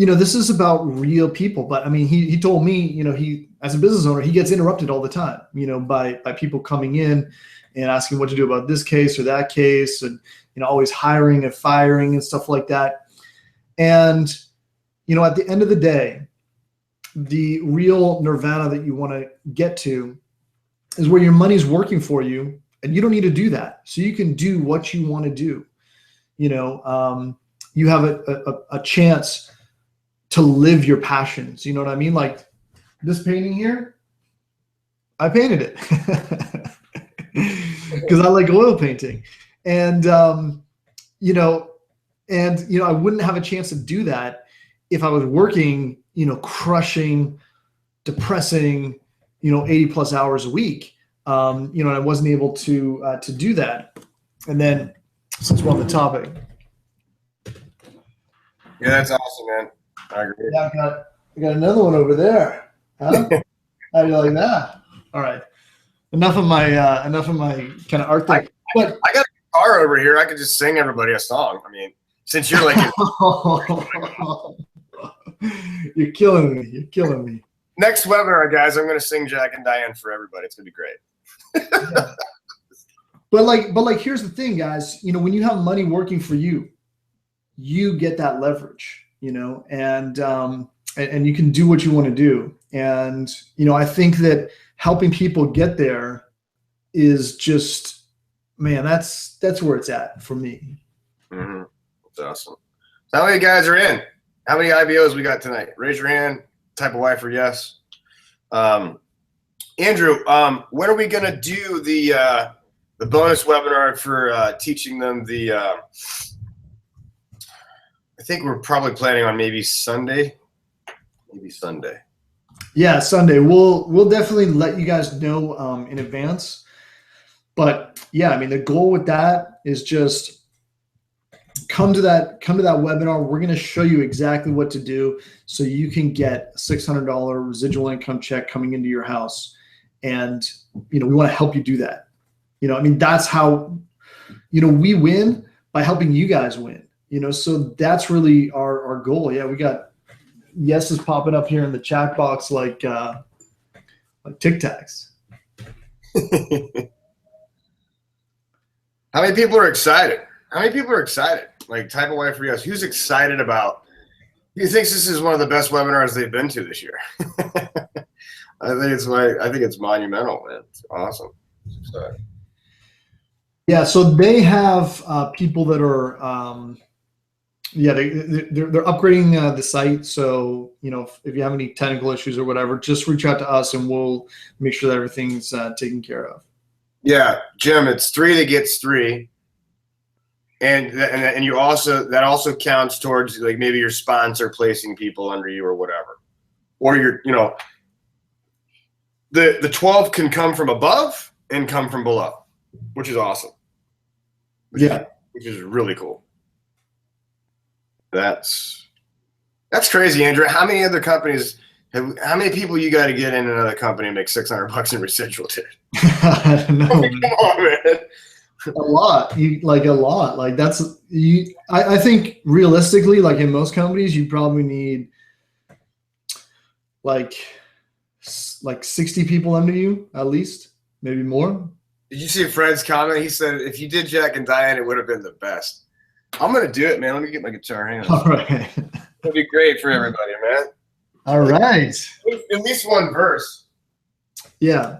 This is about real people. But I mean, he told me, he, as a business owner, he gets interrupted all the time, by people coming in and asking what to do about this case or that case, and, always hiring and firing and stuff like that. And, at the end of the day, the real nirvana that you want to get to is where your money's working for you, and you don't need to do that. So you can do what you want to do. You have a chance to live your passions. You know what I mean? Like this painting here, I painted it because I like oil painting, and I wouldn't have a chance to do that if I was working, crushing, depressing, 80 plus hours a week. And I wasn't able to do that. And then, since we're on the topic, Yeah, that's awesome, man. I agree. yeah, I got another one over there. Huh? How do you like that? All right. Enough of my kind of art thing. But I got a guitar over here. I could just sing everybody a song. I mean, since you're like You're killing me. You're killing me. next webinar, guys, I'm going to sing Jack and Diane for everybody. It's going to be great. Yeah. But here's the thing, guys. When you have money working for you, you get that leverage. And you can do what you want to do. And I think that helping people get there is just, man, that's where it's at for me. Mm-hmm. That's awesome. So how many guys are in? How many IBOs we got tonight? Raise your hand. Type a Y for yes. Andrew, when are we going to do the bonus webinar for teaching them the? I think we're probably planning on maybe Sunday. Maybe Sunday. Yeah, Sunday. We'll definitely let you guys know in advance. But yeah, I mean, the goal with that is just come to that webinar. We're going to show you exactly what to do so you can get a $600 residual income check coming into your house. And, we want to help you do that. I mean, that's how, we win by helping you guys win, so that's really our goal. Yeah. We got yeses popping up here in the chat box, like Tic Tacs. How many people are excited? Like type of way for yes. Who's excited about? Who thinks this is one of the best webinars they've been to this year? I think it's monumental, man. It's awesome. So. Yeah. So they have people that are, they're upgrading the site. So if you have any technical issues or whatever, just reach out to us and we'll make sure that everything's taken care of. Yeah, Jim, it's 3 that gets 3. And you also, that also counts towards like maybe your sponsor placing people under you or whatever, or the 12 can come from above and come from below, which is awesome. Which is really cool. That's crazy, Andrew. How many other companies how many people you got to get in another company and make $600 in residual, dude? I don't know. Come on, man. A lot. A lot. Like that's you. I think realistically, like in most companies, you probably need like 60 people under you at least, maybe more. Did you see Fred's comment? He said, if you did Jack and Diane, it would have been the best. I'm going to do it, man. Let me get my guitar. Hang on. All right. It'll be great for everybody, man. All right. At least one verse. Yeah.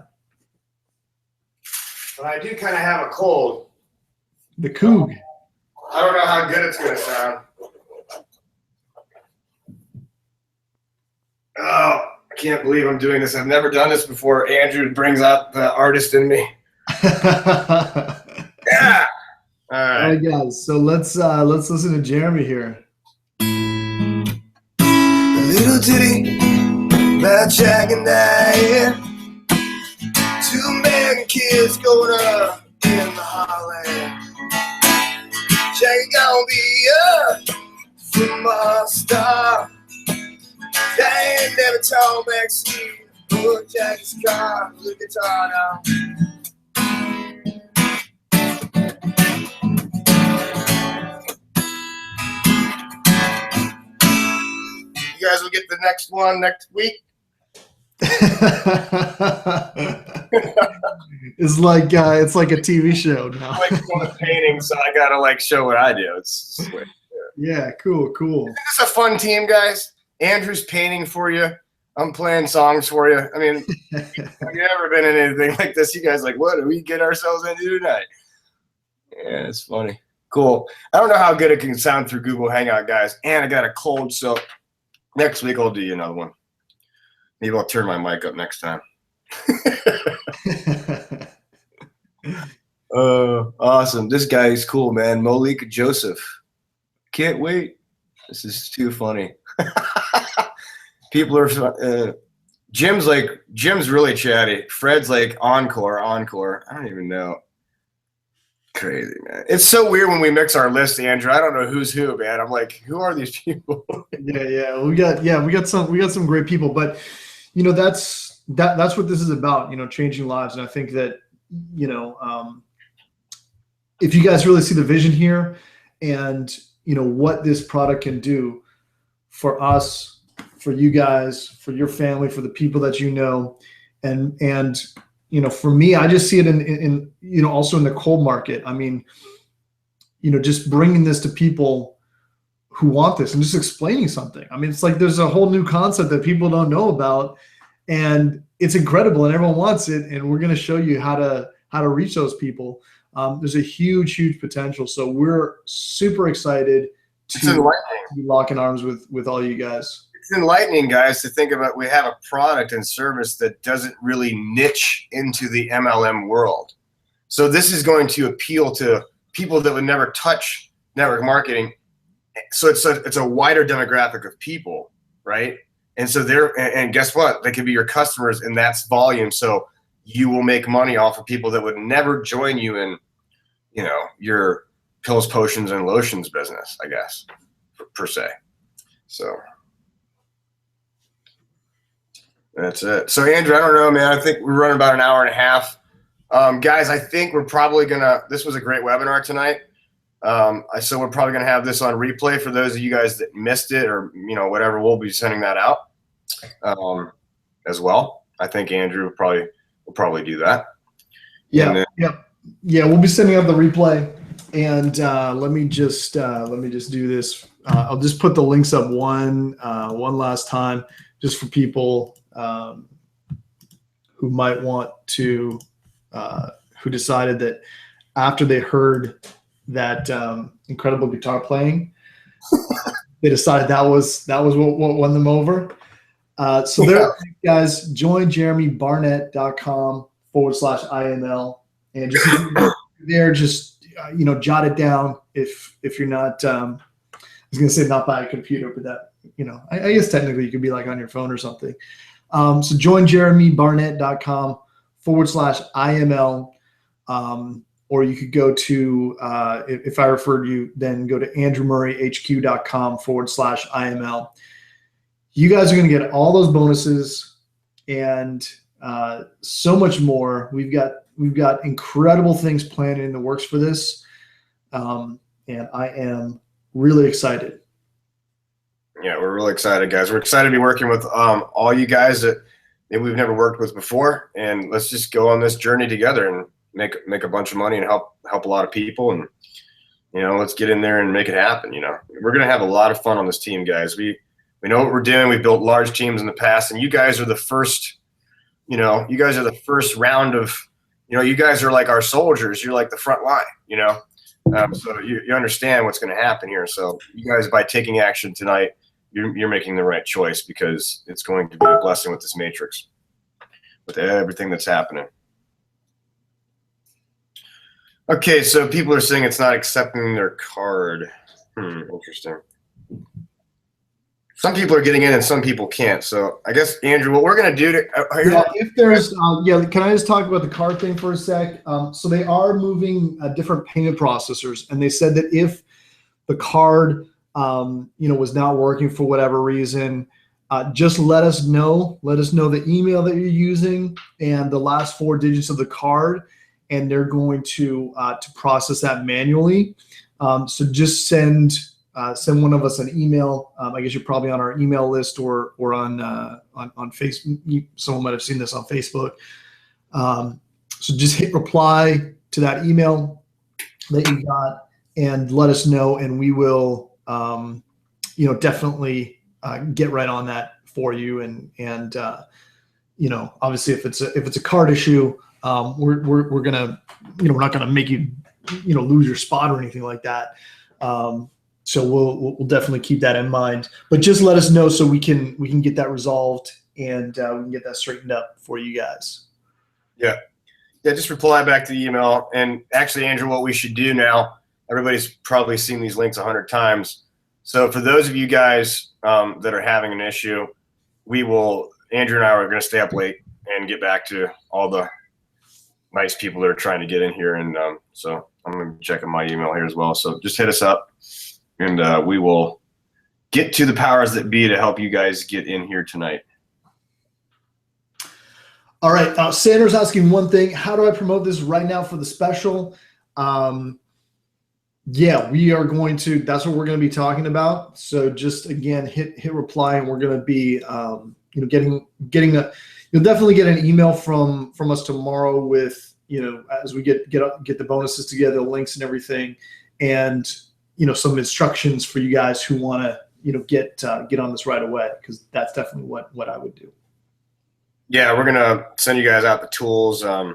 But I do kind of have a cold. The Coug. I don't know how good it's going to sound. Oh, I can't believe I'm doing this. I've never done this before. Andrew brings out the artist in me. Yeah. All All right. right, guys. So let's listen to Jeremy here. A little ditty about Jack and Diane. Two American kids going up in the heartland. Jack gonna be a football star. Diane never talk backseat. Put Jack's car, the guitar now. You guys will get the next one next week. It's like a TV show now. I'm like doing a painting, so I gotta like show what I do. It's sweet. Yeah, cool. It's a fun team, guys. Andrew's painting for you. I'm playing songs for you. I mean, have you ever been in anything like this? You guys like, what do we get ourselves into tonight? Yeah, it's funny. Cool. I don't know how good it can sound through Google Hangout, guys. And I got a cold, so next week I'll do you another one. Maybe I'll turn my mic up next time. Awesome. This guy is cool, man. Malik Joseph. Can't wait. This is too funny. People are Jim's really chatty. Fred's like encore. I don't even know. Crazy, man. It's so weird when we mix our list, Andrew. I don't know who's who, man. I'm like, who are these people? Yeah. We got some great people, but you know, that's what this is about, you know, changing lives. And I think that, you know, if you guys really see the vision here and, you know, what this product can do for us, for you guys, for your family, for the people that you know, and you know, for me, I just see it in you know, also in the cold market. I mean, you know, just bringing this to people who want this and just explaining something. I mean, it's like there's a whole new concept that people don't know about, and it's incredible, and everyone wants it. And we're going to show you how to reach those people. There's a huge potential. So we're super excited to be locking arms with all you guys. It's enlightening, guys, to think about we have a product and service that doesn't really niche into the MLM world. So this is going to appeal to people that would never touch network marketing. So it's a wider demographic of people, right? And so and guess what? They could be your customers, and that's volume. So you will make money off of people that would never join you in, you know, your pills, potions, and lotions business, I guess, per se. So that's it. So Andrew, I don't know, man. I think we're running about an hour and a half. Guys, I think we're probably this was a great webinar tonight. So we're probably gonna have this on replay for those of you guys that missed it, or you know, whatever. We'll be sending that out as well. I think Andrew will probably do that. Yeah. We'll be sending out the replay, and let me just do this. I'll just put the links up one last time, just for people who might want to, who decided that after they heard that incredible guitar playing, they decided that was what won them over. So there, guys, join jeremybarnett.com/IML, and just there, just you know, jot it down if you're not. I was gonna say not by a computer, but that, you know, I guess technically you could be like on your phone or something. So join jeremybarnett.com/IML, or you could go to, if I referred you, then go to andrewmurrayhq.com/IML. You guys are going to get all those bonuses and so much more. We've got incredible things planned in the works for this, and I am really excited. Yeah, we're really excited, guys. We're excited to be working with all you guys that we've never worked with before, and let's just go on this journey together and, make a bunch of money and help a lot of people. And let's get in there and make it happen. We're gonna have a lot of fun on this team, guys. We know what we're doing. We built large teams in the past, and you guys are the first. You guys are the first round of. You guys are like our soldiers. You're like the front line. So you understand what's going to happen here. So you guys, by taking action tonight, you're making the right choice, because it's going to be a blessing with this matrix, with everything that's happening. Okay, so people are saying it's not accepting their card. Interesting. Some people are getting in and some people can't. So I guess, Andrew, what we're going to do if there's can I just talk about the card thing for a sec? So they are moving different payment processors, and they said that if the card was not working for whatever reason, just let us know. Let us know the email that you're using and the last 4 digits of the card, and they're going to process that manually. So just send one of us an email. I guess you're probably on our email list or on Facebook. Someone might have seen this on Facebook. So just hit reply to that email that you got and let us know, and we will definitely get right on that for you. And obviously if it's a card issue, we're gonna we're not gonna make you lose your spot or anything like that. So we'll definitely keep that in mind, but just let us know so we can get that resolved, and we can get that straightened up for you guys. Yeah. Just reply back to the email. And actually, Andrew, what we should do now, everybody's probably seen these links 100 times. So for those of you guys that are having an issue, Andrew and I are going to stay up late and get back to all the nice people that are trying to get in here. And so I'm going to be checking my email here as well. So just hit us up, and we will get to the powers that be to help you guys get in here tonight. All right. Sanders asking one thing: how do I promote this right now for the special? Yeah, we are going to. That's what we're going to be talking about. So just again, hit reply, and we're going to be getting you'll definitely get an email from us tomorrow with as we get the bonuses together, the links and everything, and some instructions for you guys who want to get on this right away, because that's definitely what I would do. Yeah, we're gonna send you guys out the tools. We're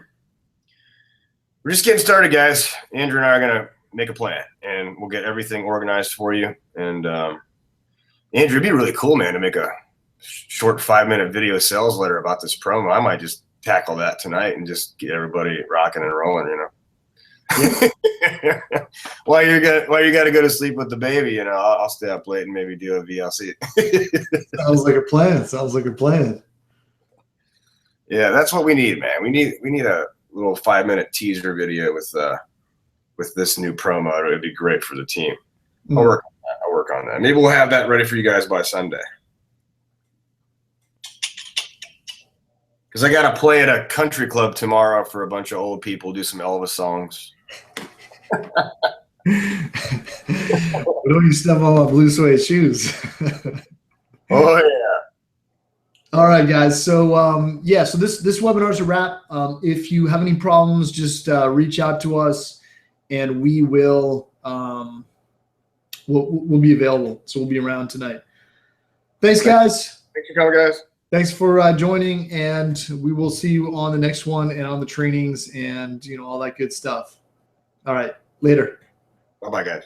just getting started, guys. Andrew and I are gonna make a plan, and we'll get everything organized for you. And Andrew, it'd be really cool, man, to make a short 5-minute video sales letter about this promo. I might just tackle that tonight and just get everybody rocking and rolling. While you got to go to sleep with the baby, I'll stay up late and maybe do a VLC. Sounds like a plan. Yeah, that's what we need, man. We need a little 5-minute teaser video with this new promo. It'd be great for the team. I'll work on that. Maybe we'll have that ready for you guys by Sunday. Because I got to play at a country club tomorrow for a bunch of old people, do some Elvis songs. What do you step on my blue suede shoes? Oh, yeah. All right, guys. So, so this webinar is a wrap. If you have any problems, just reach out to us, and we will we'll be available. So we'll be around tonight. Thanks, guys. Thanks for coming, guys. Thanks for joining, and we will see you on the next one and on the trainings and all that good stuff. All right, later. Bye-bye, guys.